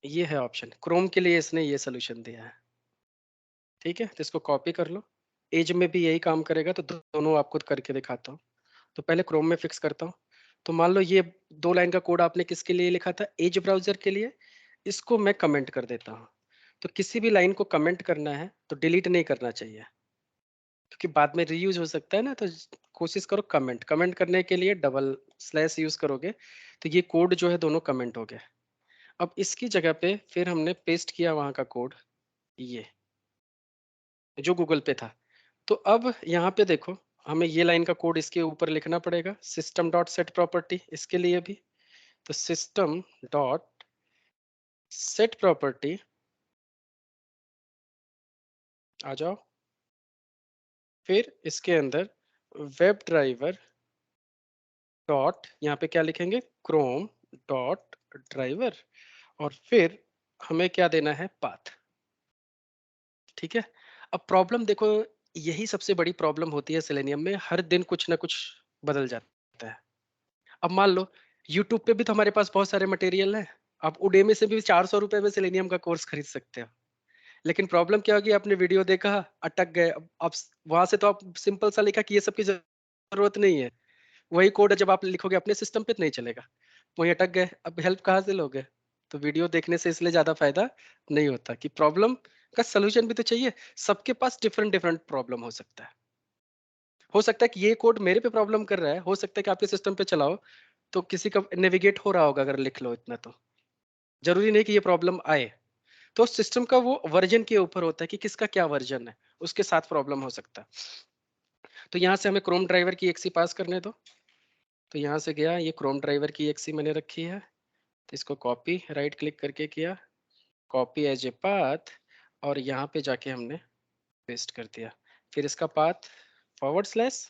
ये है ऑप्शन, क्रोम के लिए इसने ये सोल्यूशन दिया है। ठीक है, तो इसको कॉपी कर लो। एज में भी यही काम करेगा, तो दोनों आपको करके दिखाता हूँ। तो पहले क्रोम में फिक्स करता हूँ। तो मान लो ये 2 लाइन का कोड आपने किसके लिए लिखा था, एज ब्राउजर के लिए। इसको मैं कमेंट कर देता हूँ। तो किसी भी लाइन को कमेंट करना है तो डिलीट नहीं करना चाहिए, क्योंकि बाद में रीयूज हो सकता है ना। तो कोशिश करो कमेंट, कमेंट करने के लिए डबल स्लैश यूज करोगे तो ये कोड जो है दोनों कमेंट हो गए। अब इसकी जगह पे फिर हमने पेस्ट किया वहां का कोड, ये जो गूगल पे था। तो अब यहाँ पे देखो, हमें ये लाइन का कोड इसके ऊपर लिखना पड़ेगा, सिस्टम डॉट सेट प्रॉपर्टी इसके लिए भी। तो सिस्टम डॉट सेट प्रॉपर्टी, आ जाओ। फिर इसके अंदर वेब ड्राइवर डॉट, यहाँ पे क्या लिखेंगे, क्रोम डॉट ड्राइवर, और फिर हमें क्या देना है, पाथ। ठीक है। अब प्रॉब्लम देखो, यही सबसे बड़ी प्रॉब्लम होती है सेलेनियम में, हर दिन कुछ ना कुछ बदल जाता है। अब मान लो यूट्यूब पे भी तो हमारे पास बहुत सारे मटेरियल है। आप उडेमी से भी 400 रुपए में सेलेनियम का कोर्स खरीद सकते हो। लेकिन प्रॉब्लम क्या होगी, आपने वीडियो देखा, अटक गए। अब आप वहां से तो आप सिंपल सा लिखा कि ये सब की जरूरत नहीं है, वही कोड जब आप लिखोगे अपने सिस्टम पे तो नहीं चलेगा, वहीं अटक गए। अब हेल्प कहाँ से लोगे। तो वीडियो देखने से इसलिए ज्यादा फायदा नहीं होता, कि प्रॉब्लम का सोल्यूशन भी तो चाहिए। सबके पास डिफरेंट डिफरेंट प्रॉब्लम हो सकता है कि ये कोड मेरे पे प्रॉब्लम कर रहा है, हो सकता है कि आपके सिस्टम पे चलाओ तो किसी का नेविगेट हो रहा होगा, अगर लिख लो इतना तो जरूरी नहीं कि ये प्रॉब्लम आए। तो सिस्टम का वो वर्जन के ऊपर होता है कि किसका क्या वर्जन है, उसके साथ प्रॉब्लम हो सकता है। तो यहाँ से हमें क्रोम ड्राइवर की एक्सी पास करने दो। तो यहाँ से गया, ये क्रोम ड्राइवर की एक्सी मैंने रखी है, तो इसको कॉपी राइट क्लिक करके किया, कॉपी एज ए पाथ, और यहाँ पे जाके हमने पेस्ट कर दिया। फिर इसका path forward slash,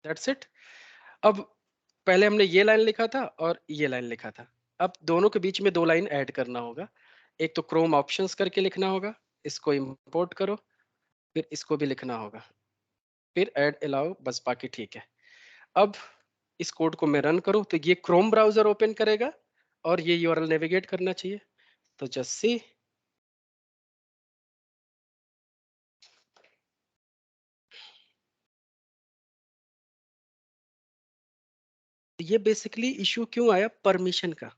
that's it. अब पहले हमने ये लाइन लिखा था और ये लाइन लिखा था, अब दोनों के बीच में 2 लाइन ऐड करना होगा। एक तो क्रोम ऑप्शंस करके लिखना होगा, इसको इंपोर्ट करो, फिर इसको भी लिखना होगा, फिर ऐड अलाउ, बस बाकी ठीक है। अब इस कोड को मैं रन करूं तो ये क्रोम ब्राउजर ओपन करेगा और ये यूआरएल नेविगेट करना चाहिए। तो जस्ट सी, ये बेसिकली इशू क्यों आया, परमिशन का।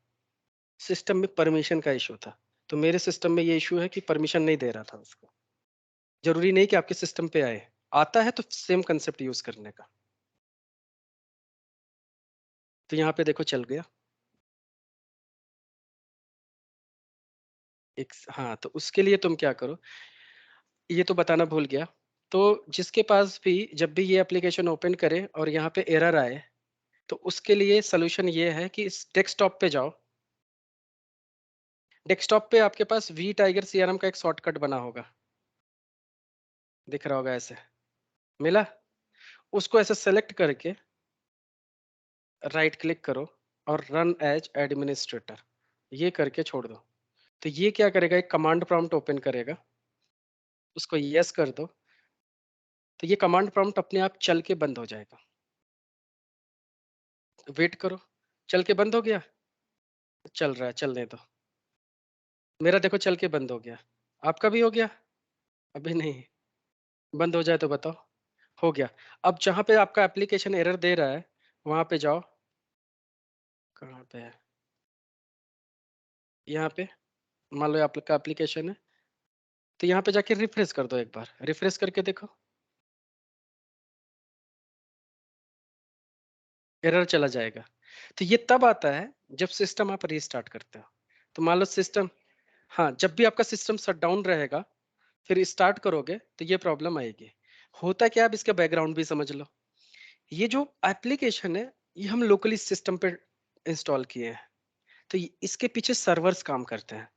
सिस्टम में परमिशन का इशू था। तो मेरे सिस्टम में ये इशू है कि परमिशन नहीं दे रहा था उसको। जरूरी नहीं कि आपके सिस्टम पे आए, आता है तो सेम कंसेप्ट यूज करने का। तो यहाँ पे देखो चल गया एक। हाँ, तो उसके लिए तुम क्या करो, ये तो बताना भूल गया। तो जिसके पास भी जब भी ये एप्लीकेशन ओपन करे और यहाँ पे एरर आए, तो उसके लिए सोल्यूशन ये है कि इस डेस्कटॉप पे जाओ। डेस्कटॉप पे आपके पास वी टाइगर सीआरएम का एक शॉर्टकट बना होगा, दिख रहा होगा ऐसे, मिला। उसको ऐसे सेलेक्ट करके राइट क्लिक करो और रन एज एडमिनिस्ट्रेटर, ये करके छोड़ दो। तो ये क्या करेगा, एक कमांड प्रॉम्प्ट ओपन करेगा, उसको यस कर दो। तो ये कमांड प्रॉम्प्ट अपने आप चल के बंद हो जाएगा। वेट करो, चल के बंद हो गया, चल रहा है, चलने दो। मेरा देखो चल के बंद हो गया, आपका भी हो गया? अभी नहीं, बंद हो जाए तो बताओ। हो गया। अब जहां पे आपका एप्लीकेशन एरर दे रहा है वहां पे जाओ। कहाँ पे है? यहाँ पे मान लो आपका एप्लीकेशन है, तो यहाँ पे जाके रिफ्रेश कर दो, एक बार रिफ्रेश करके देखो, एरर चला जाएगा। तो ये तब आता है जब सिस्टम आप रीस्टार्ट करते हो। तो मान लो सिस्टम, हाँ, जब भी आपका सिस्टम शट डाउन रहेगा फिर स्टार्ट करोगे तो ये प्रॉब्लम आएगी। होता क्या, आप इसका बैकग्राउंड भी समझ लो। ये जो एप्लीकेशन है ये हम लोकली सिस्टम पे इंस्टॉल किए हैं, तो इसके पीछे सर्वर्स काम करते हैं।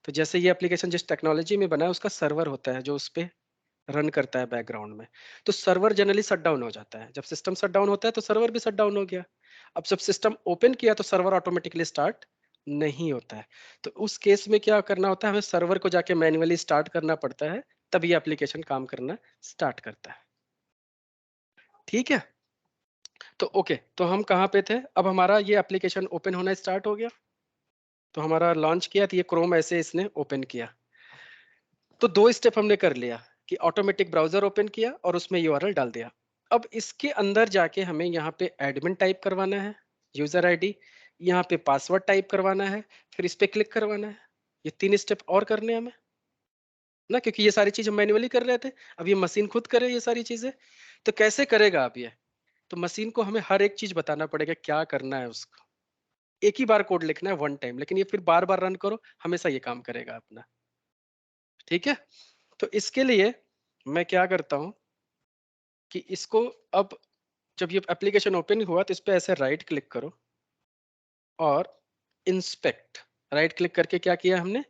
तो जैसे ये एप्लीकेशन जिस टेक्नोलॉजी में बना है उसका सर्वर होता है जो उस पे रन करता है बैकग्राउंड में। तो सर्वर जनरली शट डाउन हो जाता है, जब सिस्टम शट डाउन होता है तो सर्वर भी शट डाउन हो गया। अब जब सिस्टम ओपन किया तो सर्वर ऑटोमेटिकली स्टार्ट नहीं होता है। तो उस केस में क्या करना होता है, हमें सर्वर को जाके मैन्युअली स्टार्ट करना पड़ता है, तभी एप्लीकेशन काम करना स्टार्ट करता है। ठीक है, तो ओके, तो हम कहाँ पे थे? अब हमारा ये एप्लीकेशन ओपन होना स्टार्ट हो गया, तो हमारा लॉन्च किया तो ये क्रोम ऐसे इसने ओपन किया। तो दो स्टेप हमने कर लिया कि ऑटोमेटिक ब्राउजर ओपन किया और उसमें यूआरएल डाल दिया। अब इसके अंदर जाके हमें यहाँ पे एडमिन टाइप करवाना है, यूजर आईडी, यहाँ पे पासवर्ड टाइप करवाना है, फिर इस पे क्लिक करवाना है। ये 3 स्टेप और करने हैं हमें ना, क्योंकि ये सारी चीज हम मैन्युअली कर रहे थे, अब ये मशीन खुद करे ये सारी चीजें। तो कैसे करेगा अब ये? तो मशीन को हमें हर एक चीज बताना पड़ेगा क्या करना है उसको। एक ही बार कोड लिखना है वन टाइम, लेकिन ये फिर बार बार रन करो, हमेशा ये काम करेगा अपना। ठीक है, तो इसके लिए मैं क्या करता हूँ कि इसको, अब जब ये एप्लीकेशन ओपन हुआ तो इस पे ऐसे राइट क्लिक करो और इंस्पेक्ट। राइट क्लिक करके क्या किया हमने?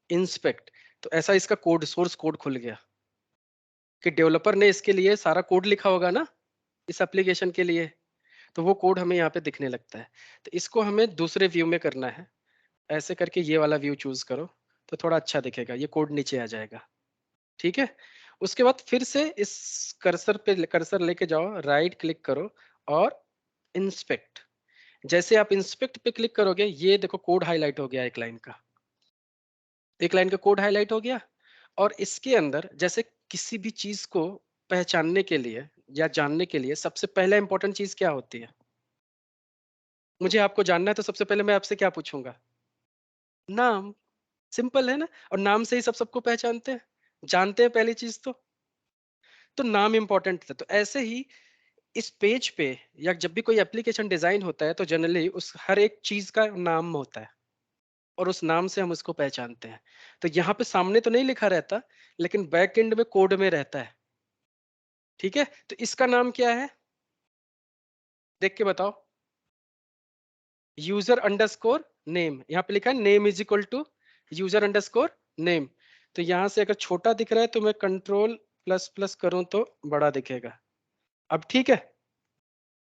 इंस्पेक्ट। तो ऐसा इसका कोड, सोर्स कोड खुल गया कि डेवलपर ने इसके लिए सारा कोड लिखा होगा ना इस एप्लीकेशन के लिए, तो वो कोड हमें यहाँ पे दिखने लगता है। तो इसको हमें दूसरे व्यू में करना है, ऐसे करके ये वाला व्यू चूज करो तो थोड़ा अच्छा दिखेगा, ये कोड नीचे आ जाएगा। ठीक है, उसके बाद फिर से इस कर्सर पे कर्सर लेके जाओ, राइट क्लिक करो और इंस्पेक्ट। जैसे आप इंस्पेक्ट पे क्लिक करोगे ये देखो कोड हाईलाइट हो गया, एक लाइन का, एक लाइन का कोड हाईलाइट हो गया। और इसके अंदर जैसे किसी भी चीज को पहचानने के लिए या जानने के लिए सबसे पहले इंपॉर्टेंट चीज क्या होती है? मुझे आपको जानना है तो सबसे पहले मैं आपसे क्या पूछूंगा? नाम। सिंपल है ना, और नाम से ही सब सबको पहचानते हैं, जानते हैं पहली चीज तो नाम इंपॉर्टेंट है। तो ऐसे ही इस पेज पे या जब भी कोई एप्लीकेशन डिजाइन होता है तो जनरली उस हर एक चीज का नाम होता है और उस नाम से हम उसको पहचानते हैं। तो यहाँ पे सामने तो नहीं लिखा रहता, लेकिन बैक एंड में कोड में रहता है। ठीक है, तो इसका नाम क्या है देख के बताओ? यूजर अंडरस्कोर नेम, यहाँ पे लिखा है name is equal to user underscore name. तो यहाँ से अगर छोटा दिख रहा है तो मैं कंट्रोल प्लस प्लस करूं तो बड़ा दिखेगा। अब ठीक है,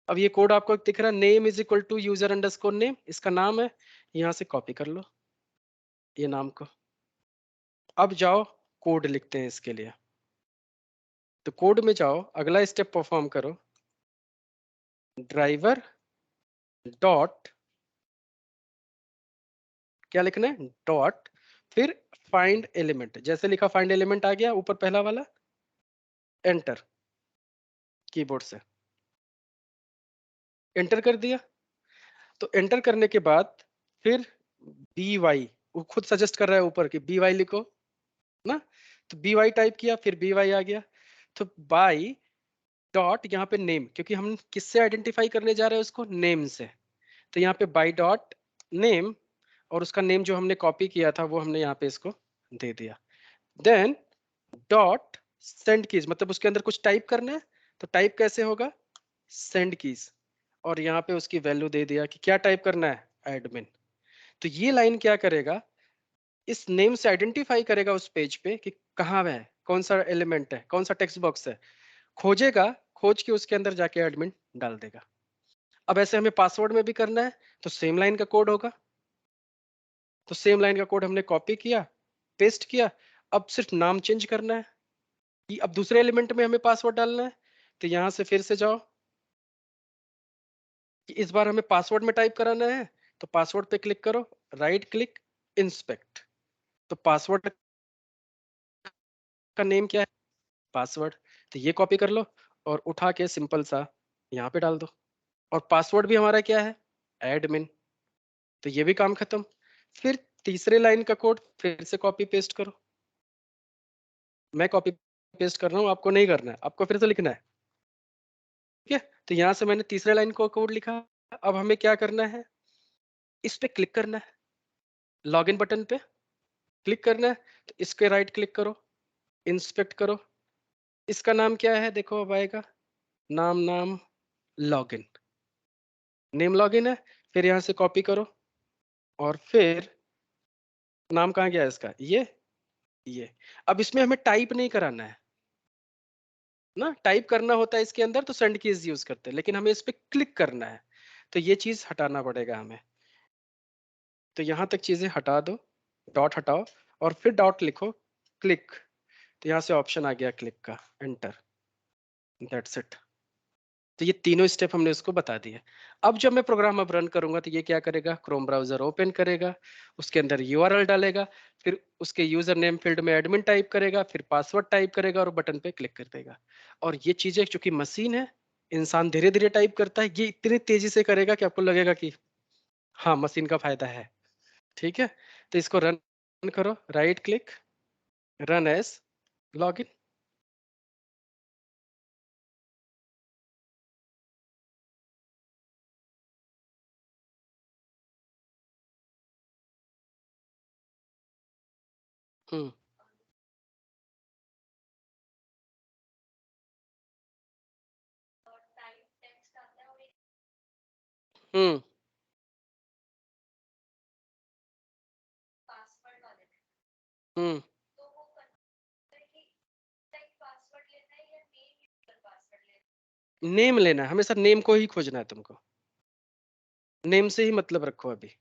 अब ये कोड आपको दिख रहा है, name is equal to user underscore name, इसका नाम है। यहाँ से कॉपी कर लो ये नाम को। अब जाओ कोड लिखते हैं इसके लिए। तो कोड में जाओ, अगला स्टेप परफॉर्म करो, ड्राइवर डॉट, क्या लिखना है? डॉट, फिर फाइंड एलिमेंट, जैसे लिखा फाइंड एलिमेंट आ गया ऊपर पहला वाला, एंटर कीबोर्ड से एंटर कर दिया। तो एंटर करने के बाद फिर बी वाई, वो खुद सजेस्ट कर रहा है ऊपर कि बी वाई लिखो ना, तो बी वाई टाइप किया, फिर बी वाई आ गया। तो बाई डॉट यहाँ पे नेम, क्योंकि हम किससे आइडेंटिफाई करने जा रहे हैं उसको? नेम से। तो यहाँ पे बाई डॉट नेम, और उसका नेम जो हमने कॉपी किया था वो हमने यहाँ पे इसको दे दिया। देन डॉट सेंड कीज, मतलब उसके अंदर कुछ टाइप करना है, तो टाइप कैसे होगा? Send keys. और यहाँ पे उसकी वैल्यू दे दिया कि क्या टाइप करना है? एडमिन। तो ये लाइन क्या करेगा, इस नेम से आइडेंटिफाई करेगा उस पेज पे कि कहाँ है, कौन सा एलिमेंट है, कौन सा टेक्स्ट बॉक्स है, खोजेगा, खोज के उसके अंदर जाके एडमिन डाल देगा। अब ऐसे हमें पासवर्ड में भी करना है, तो सेम लाइन का कोड होगा। तो सेम लाइन का कोड हमने कॉपी किया, पेस्ट किया। अब सिर्फ नाम चेंज करना है कि अब दूसरे एलिमेंट में हमें पासवर्ड डालना है। तो यहां से फिर से जाओ, कि इस बार हमें पासवर्ड में टाइप कराना है, तो पासवर्ड पे क्लिक करो, राइट क्लिक, इंस्पेक्ट। तो पासवर्ड का नेम क्या है? पासवर्ड। तो ये कॉपी कर लो और उठा के सिंपल सा यहाँ पे डाल दो। और पासवर्ड भी हमारा क्या है? एडमिन। तो ये भी काम खत्म। फिर तीसरे लाइन का कोड फिर से कॉपी पेस्ट करो। मैं कॉपी पेस्ट कर रहा हूँ, आपको नहीं करना है, आपको फिर से लिखना है। ठीक है, तो यहाँ से मैंने तीसरे लाइन को कोड लिखा। अब हमें क्या करना है? इस पे क्लिक करना है, लॉगिन बटन पे क्लिक करना है। तो इसके राइट क्लिक करो, इंस्पेक्ट करो। इसका नाम क्या है? देखो अब आएगा, नाम नाम लॉगिन, नेम लॉगिन है। फिर यहाँ से कॉपी करो और फिर नाम कहाँ गया इसका? ये। अब इसमें हमें टाइप नहीं कराना है ना, टाइप करना होता है इसके अंदर तो सेंड कीज यूज करते हैं, लेकिन हमें इस पे क्लिक करना है, तो ये चीज हटाना पड़ेगा हमें। तो यहाँ तक चीजें हटा दो, डॉट हटाओ और फिर डॉट लिखो, क्लिक। तो यहाँ से ऑप्शन आ गया क्लिक का, एंटर, दैट्स इट। तो ये तीनों स्टेप हमने उसको बता दिए। अब जब मैं प्रोग्राम अब रन करूंगा तो ये क्या करेगा? क्रोम ब्राउजर ओपन करेगा, उसके अंदर यूआरएल डालेगा, फिर उसके यूजर नेम फील्ड में एडमिन टाइप करेगा, फिर पासवर्ड टाइप करेगा और बटन पे क्लिक कर देगा। और ये चीजें चूंकि मशीन है, इंसान धीरे धीरे टाइप करता है, ये इतनी तेजी से करेगा कि आपको लगेगा कि हाँ, मशीन का फायदा है। ठीक है, तो इसको रन करो, right click, run as login. Hmm hmm hmm name लेना है, हमेशा नेम को ही खोजना है तुमको, नेम से ही मतलब रखो अभी।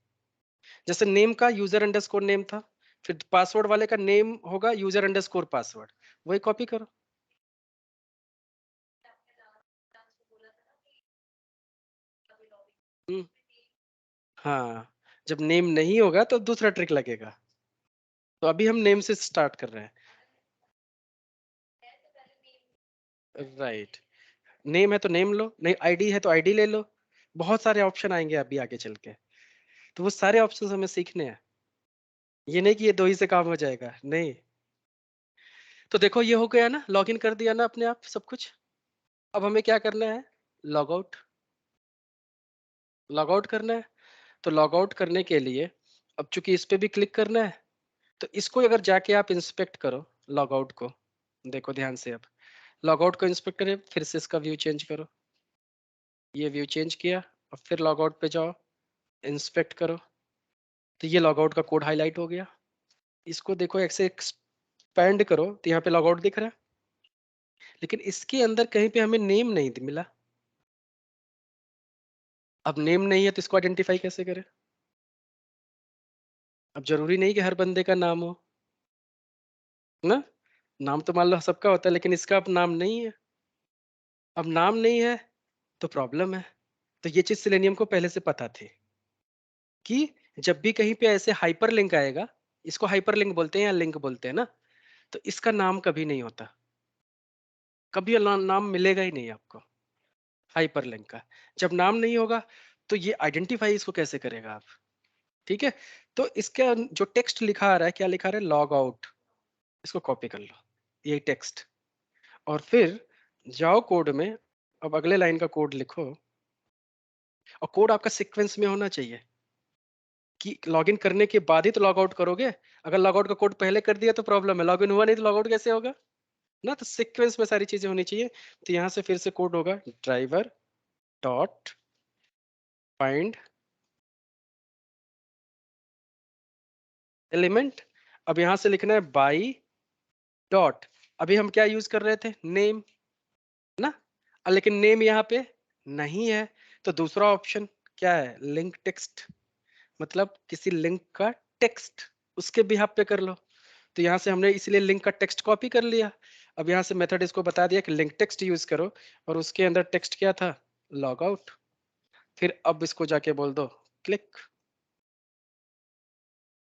जैसे नेम का यूजर अंडरस्कोर नेम था, फिर पासवर्ड वाले का नेम होगा यूजर अंडरस्कोर पासवर्ड, वही कॉपी करो। हम्म हाँ, जब नेम नहीं होगा तो दूसरा ट्रिक लगेगा। तो अभी हम नेम से स्टार्ट कर रहे हैं। राइट, नेम है तो नेम लो, नहीं आईडी है तो आईडी ले लो। बहुत सारे ऑप्शन आएंगे अभी आगे चल के, तो वो सारे ऑप्शन हमें सीखने हैं। ये नहीं कि ये दो ही से काम हो जाएगा, नहीं। तो देखो ये हो गया ना, लॉगिन कर दिया ना अपने आप सब कुछ। अब हमें क्या करना है? लॉग आउट, लॉग आउट करना है। तो लॉग आउट करने के लिए अब चूंकि इस पे भी क्लिक करना है, तो इसको अगर जाके आप इंस्पेक्ट करो, लॉग आउट को देखो ध्यान से। अब लॉग आउट को इंस्पेक्ट करें, फिर से इसका व्यू चेंज करो, ये व्यू चेंज किया, और फिर लॉग आउट पे जाओ, इंस्पेक्ट करो, तो ये लॉग आउट का कोड हाईलाइट हो गया। इसको देखो ऐसे एक्सपैंड करो तो यहाँ पे लॉग आउट दिख रहा है, लेकिन इसके अंदर कहीं पे हमें नेम नहीं मिला। अब नेम नहीं है तो इसको आइडेंटिफाई कैसे करें? अब जरूरी नहीं कि हर बंदे का नाम हो ना, नाम तो मान लो सबका होता है, लेकिन इसका अब नाम नहीं है। अब नाम नहीं है तो प्रॉब्लम है। तो ये चीज सिलेनियम को पहले से पता थी कि जब भी कहीं पे ऐसे हाइपर लिंक आएगा, इसको हाइपर लिंक बोलते हैं या लिंक बोलते हैं ना, तो इसका नाम कभी नहीं होता, कभी नाम मिलेगा ही नहीं आपको हाइपर लिंक का। जब नाम नहीं होगा तो ये आइडेंटिफाई इसको कैसे करेगा आप? ठीक है, तो इसका जो टेक्स्ट लिखा आ रहा है, क्या लिखा आ रहा है? Log out. इसको कॉपी कर लो, ये टेक्स्ट, और फिर जाओ कोड में। अब अगले लाइन का कोड लिखो, और कोड आपका सीक्वेंस में होना चाहिए कि लॉगिन करने के बाद ही तो लॉग आउट करोगे। अगर लॉग आउट का कोड पहले कर दिया तो प्रॉब्लम है, लॉगिन हुआ नहीं तो लॉग आउट कैसे होगा ना। तो सीक्वेंस में सारी चीजें होनी चाहिए। तो यहाँ से फिर से कोड होगा, ड्राइवर डॉट फाइंड एलिमेंट। अब यहाँ से लिखना है बाई डॉट, अभी हम क्या यूज कर रहे थे? नेम ना। लेकिन नेम यहाँ पे नहीं है, तो दूसरा ऑप्शन क्या है? लिंक टेक्स्ट, मतलब किसी लिंक का टेक्स्ट उसके बिहाफ पे कर लो। तो यहाँ से हमने इसलिए लिंक का टेक्स्ट कॉपी कर लिया। अब यहाँ से मेथड इसको बता दिया कि लिंक टेक्स्ट यूज करो, और उसके अंदर टेक्स्ट क्या था? Log out. फिर अब इसको जाके बोल दो क्लिक,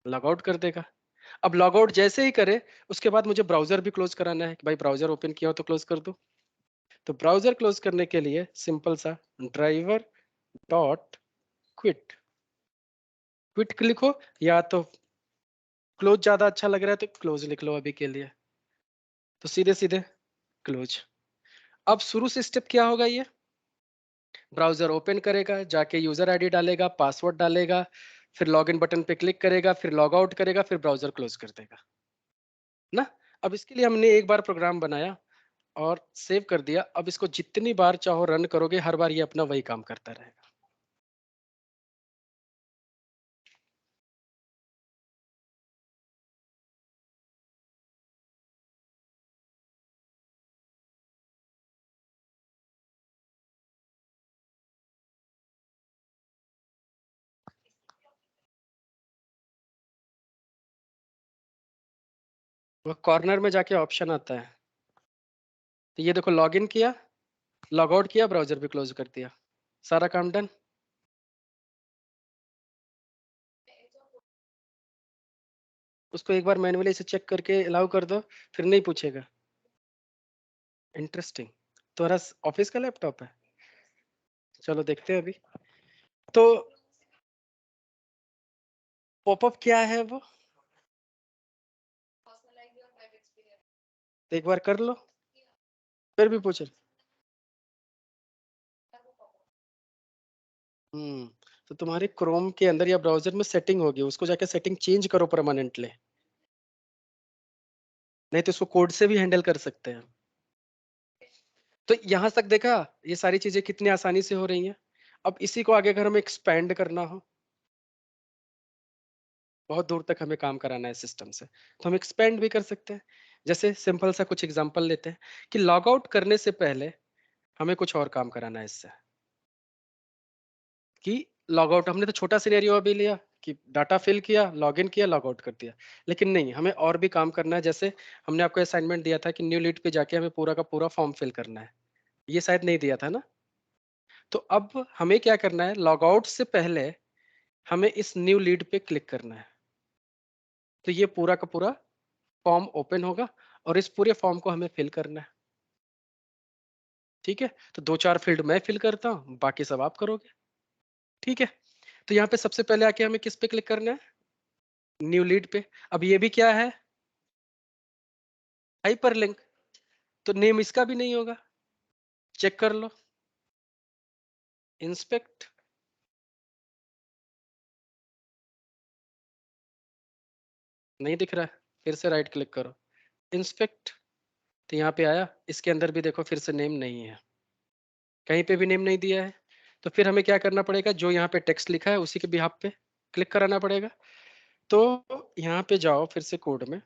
लॉग आउट कर देगा। अब लॉग आउट जैसे ही करे उसके बाद मुझे ब्राउजर भी क्लोज कराना है कि भाई ब्राउजर ओपन किया हो तो क्लोज कर दो। तो ब्राउजर क्लोज करने के लिए सिंपल सा ड्राइवर डॉट क्विट, क्विट लिखो, या तो क्लोज ज्यादा अच्छा लग रहा है तो क्लोज लिख लो अभी के लिए, तो सीधे सीधे क्लोज। अब शुरू से स्टेप क्या होगा, ये ब्राउजर ओपन करेगा, जाके यूजर आईडी डालेगा, पासवर्ड डालेगा, फिर लॉगिन बटन पे क्लिक करेगा, फिर लॉग आउट करेगा, फिर ब्राउजर क्लोज कर देगा ना। अब इसके लिए हमने एक बार प्रोग्राम बनाया और सेव कर दिया। अब इसको जितनी बार चाहो रन करोगे, हर बार ये अपना वही काम करता रहेगा। वो कॉर्नर में जाके ऑप्शन आता है, तो ये देखो लॉगिन किया, लॉग आउट किया, ब्राउजर भी क्लोज कर दिया, सारा काम डन। उसको एक बार मैन्युअली से चेक करके अलाउ कर दो, फिर नहीं पूछेगा। इंटरेस्टिंग। तुम्हारा ऑफिस का लैपटॉप है? चलो देखते हैं अभी। तो पॉपअप क्या है वो, एक बार कर लो, फिर भी पूछे। हम्म, तो तुम्हारे क्रोम के अंदर या ब्राउजर में सेटिंग होगी, उसको जाके सेटिंग चेंज करो परमानेंटली, नहीं तो इसको कोड से भी हैंडल कर सकते हैं। तो यहां तक देखा, ये सारी चीजें कितनी आसानी से हो रही हैं। अब इसी को आगे अगर हमें एक्सपेंड करना हो, बहुत दूर तक हमें काम कराना है सिस्टम से, तो हम एक्सपेंड भी कर सकते हैं। जैसे सिंपल सा कुछ एग्जांपल लेते हैं कि लॉग आउट करने से पहले हमें कुछ और काम कराना है इससे, कि लॉग आउट हमने तो छोटा सिनेरियो अभी लिया कि डाटा फिल किया, लॉगिन किया, लॉग आउट कर दिया, लेकिन नहीं, हमें और भी काम करना है। जैसे हमने आपको असाइनमेंट दिया था कि न्यू लीड पे जाके हमें पूरा का पूरा फॉर्म फिल करना है, ये शायद नहीं दिया था ना। तो अब हमें क्या करना है, लॉग आउट से पहले हमें इस न्यू लीड पे क्लिक करना है, तो ये पूरा का पूरा फॉर्म ओपन होगा और इस पूरे फॉर्म को हमें फिल करना है। ठीक है, तो दो चार फील्ड मैं फिल करता हूँ, बाकी सब आप करोगे। ठीक है, तो यहाँ पे सबसे पहले आके हमें किस पे क्लिक करना है, न्यू लीड पे। अब ये भी क्या है, हाइपर लिंक, तो नेम इसका भी नहीं होगा, चेक कर लो, इंस्पेक्ट, नहीं दिख रहा है, फिर से राइट क्लिक करो, इंस्पेक्ट, तो यहाँ पे आया, इसके अंदर भी देखो फिर से नेम नहीं है, कहीं पे भी नेम नहीं दिया है। तो फिर हमें क्या करना पड़ेगा, जो यहाँ पे टेक्स्ट लिखा है उसी के बिहाफ पे क्लिक कराना पड़ेगा। तो यहाँ पे जाओ फिर से कोड में,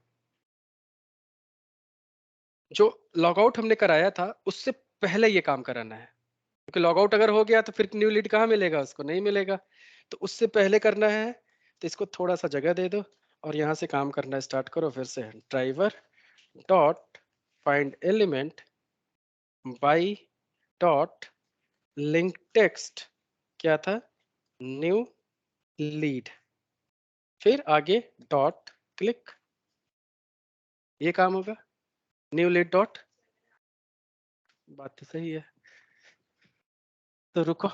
जो लॉग आउट हमने कराया था उससे पहले ये काम कराना है, क्योंकि लॉग आउट अगर हो गया तो फिर न्यू लीड कहाँ मिलेगा, उसको नहीं मिलेगा। तो उससे पहले करना है, तो इसको थोड़ा सा जगह दे दो और यहाँ से काम करना स्टार्ट करो। फिर से driver dot find element by dot link text, क्या था, न्यू लीड, फिर आगे डॉट क्लिक, ये काम होगा, न्यू लीड डॉट। बात तो सही है, तो रुको।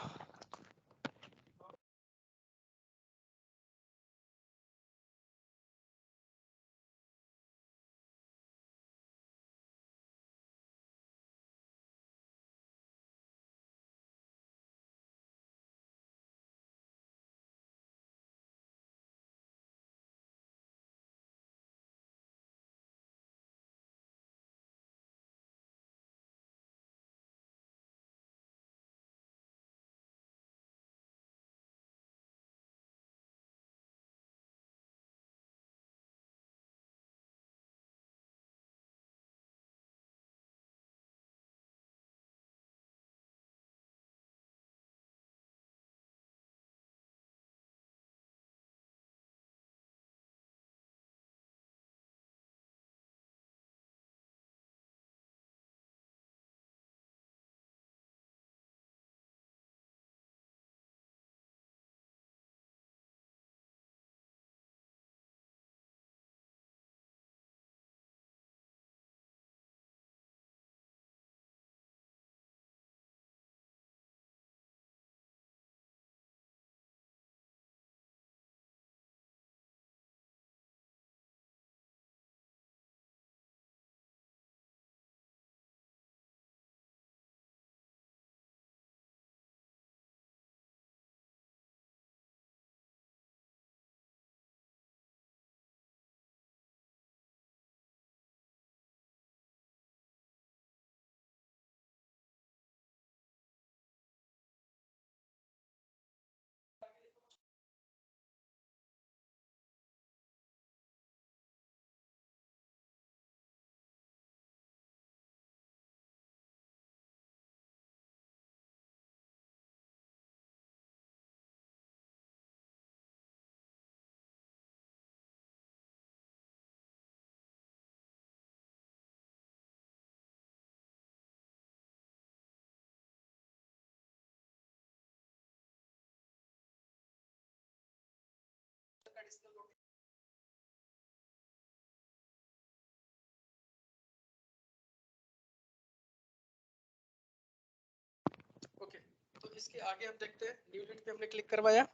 ओके, तो इसके आगे हम देखते हैं। न्यू लीड पे हमने क्लिक करवाया,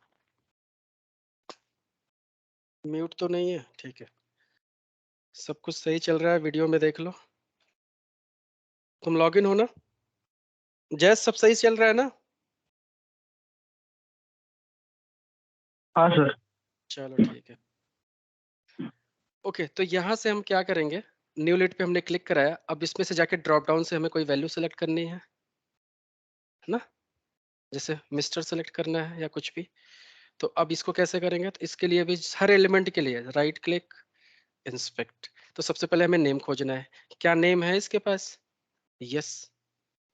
म्यूट तो नहीं है, ठीक है, सब कुछ सही चल रहा है, वीडियो में देख लो। तुम लॉगिन हो ना? जैस सब सही चल रहा है ना? हाँ सर। चलो ठीक है। ओके, तो यहाँ से हम क्या करेंगे, न्यू लीड पे हमने क्लिक कराया, अब इसमें से जाके ड्रॉप डाउन से हमें कोई वैल्यू सेलेक्ट करनी है ना, जैसे मिस्टर सेलेक्ट करना है या कुछ भी। तो अब इसको कैसे करेंगे, तो इसके लिए भी हर एलिमेंट के लिए राइट क्लिक, इंस्पेक्ट। तो सबसे पहले हमें नेम खोजना है, क्या नेम है इसके पास, यस,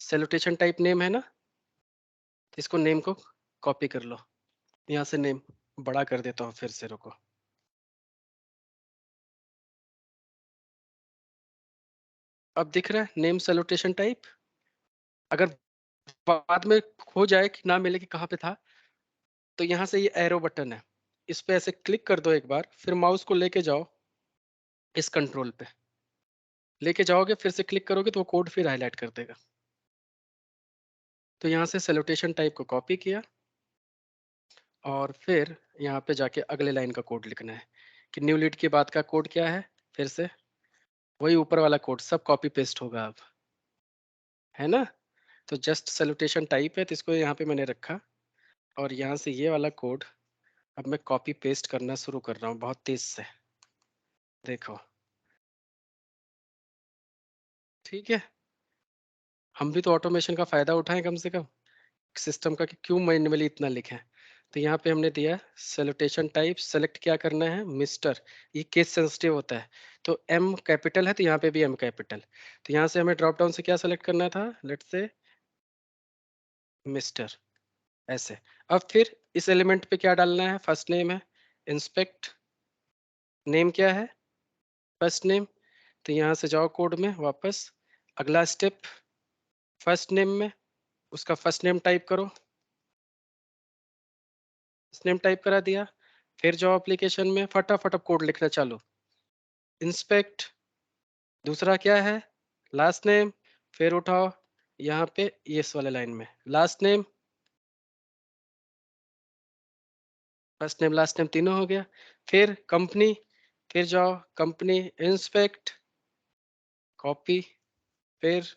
सैल्यूटेशन टाइप नेम है ना, तो इसको नेम को कॉपी कर लो, यहाँ से नेम बड़ा कर देता हूँ, फिर से रुको। अब दिख रहा है नेम सैल्यूटेशन टाइप। अगर बाद में हो जाए कि ना मिले कि कहाँ पे था, तो यहाँ से ये एरो बटन है, इस पे ऐसे क्लिक कर दो एक बार, फिर माउस को लेके जाओ इस कंट्रोल पे लेके जाओगे, फिर से क्लिक करोगे तो वो कोड फिर हाईलाइट कर देगा। तो यहाँ से सैल्यूटेशन टाइप को कॉपी किया, और फिर यहाँ पे जाके अगले लाइन का कोड लिखना है कि न्यू लीड के बाद का कोड क्या है, फिर से वही ऊपर वाला कोड सब कॉपी पेस्ट होगा अब, है ना। तो जस्ट सैल्यूटेशन टाइप है, तो इसको यहाँ पे मैंने रखा, और यहाँ से ये वाला कोड अब मैं कॉपी पेस्ट करना शुरू कर रहा हूँ बहुत तेज से, देखो, ठीक है। हम भी तो ऑटोमेशन का फायदा उठाएं कम से कम, सिस्टम का, कि क्यों मैन्युअली इतना लिखें। तो यहाँ पे हमने दिया सैल्यूटेशन टाइप, सेलेक्ट क्या करना है, मिस्टर, ये केस सेंसिटिव होता है, तो एम कैपिटल है तो यहाँ पे भी एम कैपिटल। तो यहाँ से हमें ड्रॉप डाउन से क्या सेलेक्ट करना था, लेट्स से मिस्टर, ऐसे। अब फिर इस एलिमेंट पे क्या डालना है, फर्स्ट नेम है, इंस्पेक्ट, नेम क्या है, फर्स्ट नेम। तो यहाँ से जाओ कोड में वापस, अगला स्टेप, फर्स्ट नेम में उसका फर्स्ट नेम टाइप करो, फर्स्ट नेम टाइप करा दिया, फिर जाओ एप्लीकेशन में, फटाफट अब कोड लिखना चालू, इंस्पेक्ट, दूसरा क्या है, लास्ट नेम, फिर उठाओ यहाँ पे इस वाले लाइन में last name, first name last name तीनों हो गया, फिर कंपनी, फिर जाओ कंपनी, इंस्पेक्ट, कॉपी, फिर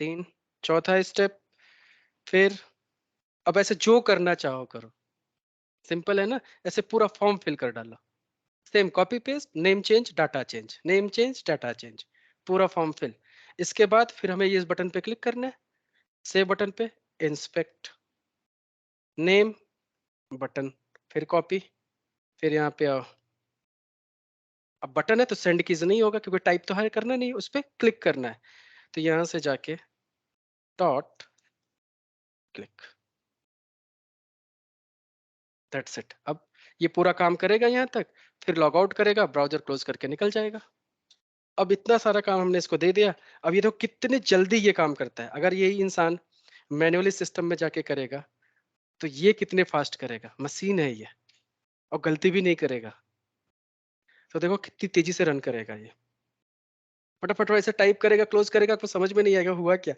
तीन, चौथा स्टेप, फिर अब ऐसे जो करना चाहो करो, सिंपल है ना, ऐसे पूरा फॉर्म फिल कर डालो, same copy paste, name change data change, name change data change, पूरा फॉर्म फिल। इसके बाद फिर हमें इस बटन पे क्लिक करना है, सेव बटन पे, इंस्पेक्ट, नेम, बटन, फिर कॉपी, फिर यहाँ पे आओ, अब बटन है तो सेंड कीज नहीं होगा क्योंकि टाइप तो है करना नहीं, उस पर क्लिक करना है। तो यहाँ से जाके डॉट क्लिक, दैट्स इट। अब ये पूरा काम करेगा यहाँ तक, फिर लॉग आउट करेगा, ब्राउजर क्लोज करके निकल जाएगा। अब इतना सारा काम हमने इसको दे दिया, अब ये तो कितने जल्दी ये काम करता है, अगर यही इंसान मैन्युअली सिस्टम में जाके करेगा तो ये कितने फास्ट करेगा, मशीन है ये, और गलती भी नहीं करेगा। तो देखो कितनी तेजी से रन करेगा ये, फटाफट ऐसे टाइप करेगा, क्लोज करेगा, आपको समझ में नहीं आएगा हुआ क्या।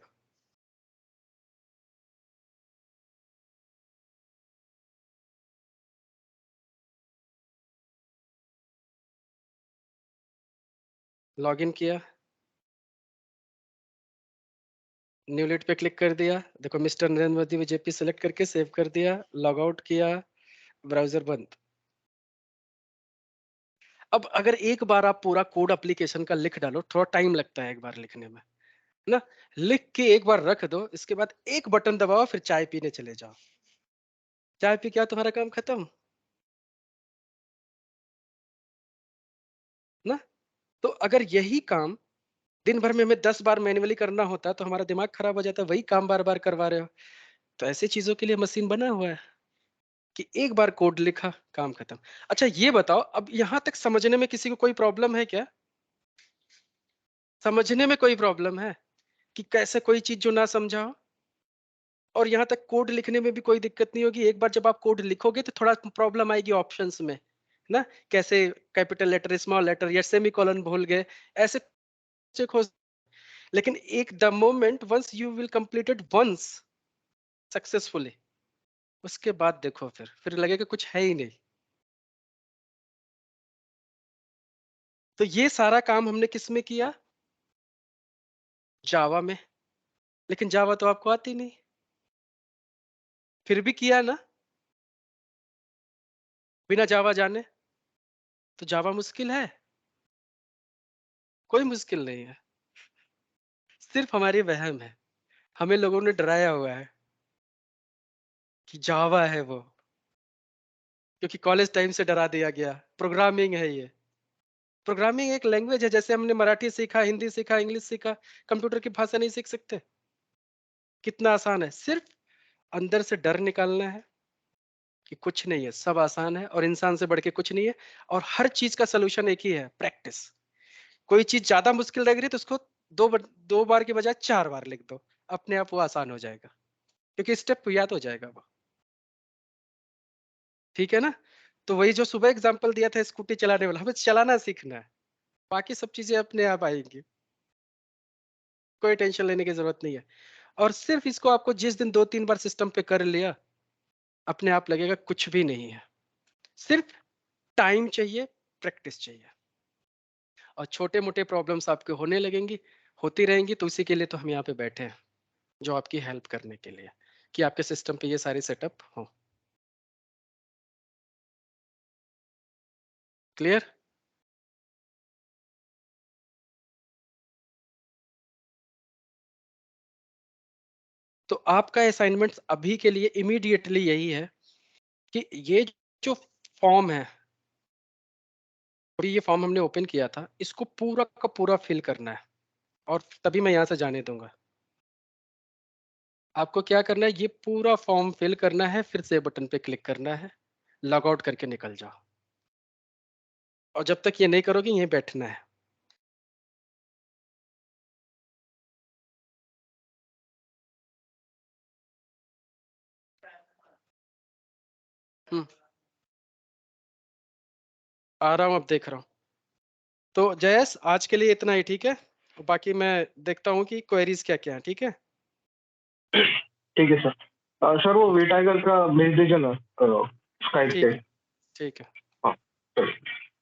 लॉगिन किया, न्यू लीड पे क्लिक कर दिया, देखो mister Narendra Modi JP select करके सेव कर दिया, लॉग आउट किया, ब्राउजर बंद। अब अगर एक बार आप पूरा कोड एप्लीकेशन का लिख डालो, थोड़ा टाइम लगता है एक बार लिखने में ना, लिख के एक बार रख दो, इसके बाद एक बटन दबाओ, फिर चाय पीने चले जाओ, चाय पी क्या तुम्हारा काम खत्म ना। तो अगर यही काम दिन भर में हमें 10 बार मैन्युअली करना होता तो हमारा दिमाग खराब हो जाता, वही काम बार बार करवा रहे हो। तो ऐसी चीजों के लिए मशीन बना हुआ है कि एक बार कोड लिखा, काम खत्म। अच्छा ये बताओ, अब यहां तक समझने में किसी को कोई प्रॉब्लम है क्या, समझने में कोई प्रॉब्लम है कि कैसे कोई चीज जो ना समझा हो, और यहाँ तक कोड लिखने में भी कोई दिक्कत नहीं होगी। एक बार जब आप कोड लिखोगे तो थोड़ा प्रॉब्लम आएगी ऑप्शंस में, ना कैसे कैपिटल लेटर, स्मॉल लेटर या सेमीकोलन भूल गए, ऐसे चेक हो। लेकिन एक the moment once you will completed once successfully, उसके बाद देखो फिर लगेगा कुछ है ही नहीं। तो ये सारा काम हमने किस में किया? जावा में। लेकिन जावा तो आपको आती नहीं, फिर भी किया ना बिना जावा जाने। तो जावा मुश्किल है? कोई मुश्किल नहीं है, सिर्फ हमारी वहम है। हमें लोगों ने डराया हुआ है कि जावा है वो, क्योंकि कॉलेज टाइम से डरा दिया गया। प्रोग्रामिंग है ये। प्रोग्रामिंग एक लैंग्वेज है, जैसे हमने मराठी सीखा, हिंदी सीखा, इंग्लिश सीखा, कंप्यूटर की भाषा नहीं सीख सकते? कितना आसान है। सिर्फ अंदर से डर निकालना है कि कुछ नहीं है, सब आसान है और इंसान से बढ़ के कुछ नहीं है। और हर चीज का सोल्यूशन एक ही है, प्रैक्टिस। कोई चीज ज्यादा मुश्किल लग रही है तो उसको दो बार के बजाय 4 बार लिख दो, अपने आप वो आसान हो जाएगा, क्योंकि स्टेप याद हो जाएगा वो। ठीक है ना? तो वही जो सुबह एग्जांपल दिया था स्कूटी चलाने वाला, हमें चलाना सीखना है, बाकी सब चीजें अपने आप आएंगी। कोई टेंशन लेने की जरूरत नहीं है। और सिर्फ इसको आपको जिस दिन 2-3 बार सिस्टम पे कर लिया, अपने आप लगेगा कुछ भी नहीं है। सिर्फ टाइम चाहिए, प्रैक्टिस चाहिए, और छोटे मोटे प्रॉब्लम्स आपके होने लगेंगी, होती रहेंगी। तो उसी के लिए तो हम यहाँ पे बैठे हैं, जो आपकी हेल्प करने के लिए, कि आपके सिस्टम पे ये सारे सेटअप हो। क्लियर? तो आपका असाइनमेंट अभी के लिए इमीडिएटली यही है कि ये जो फॉर्म है, अभी ये फॉर्म हमने ओपन किया था, इसको पूरा का पूरा फिल करना है, और तभी मैं यहाँ से जाने दूंगा। आपको क्या करना है, ये पूरा फॉर्म फिल करना है, फिर से बटन पे क्लिक करना है, लॉग आउट करके निकल जाओ। और जब तक ये नहीं करोगे, यहीं बैठना है। हम्म, आ रहा हूँ, अब देख रहा हूँ। तो जयेश, आज के लिए इतना ही, ठीक है? बाकी मैं देखता हूँ कि क्वेरीज क्या क्या है। ठीक है? ठीक है सर। सर वो वी टाइगर का भेज दीजिए ना स्काइप ठीक पे। है, ठीक है। हाँ चलिए।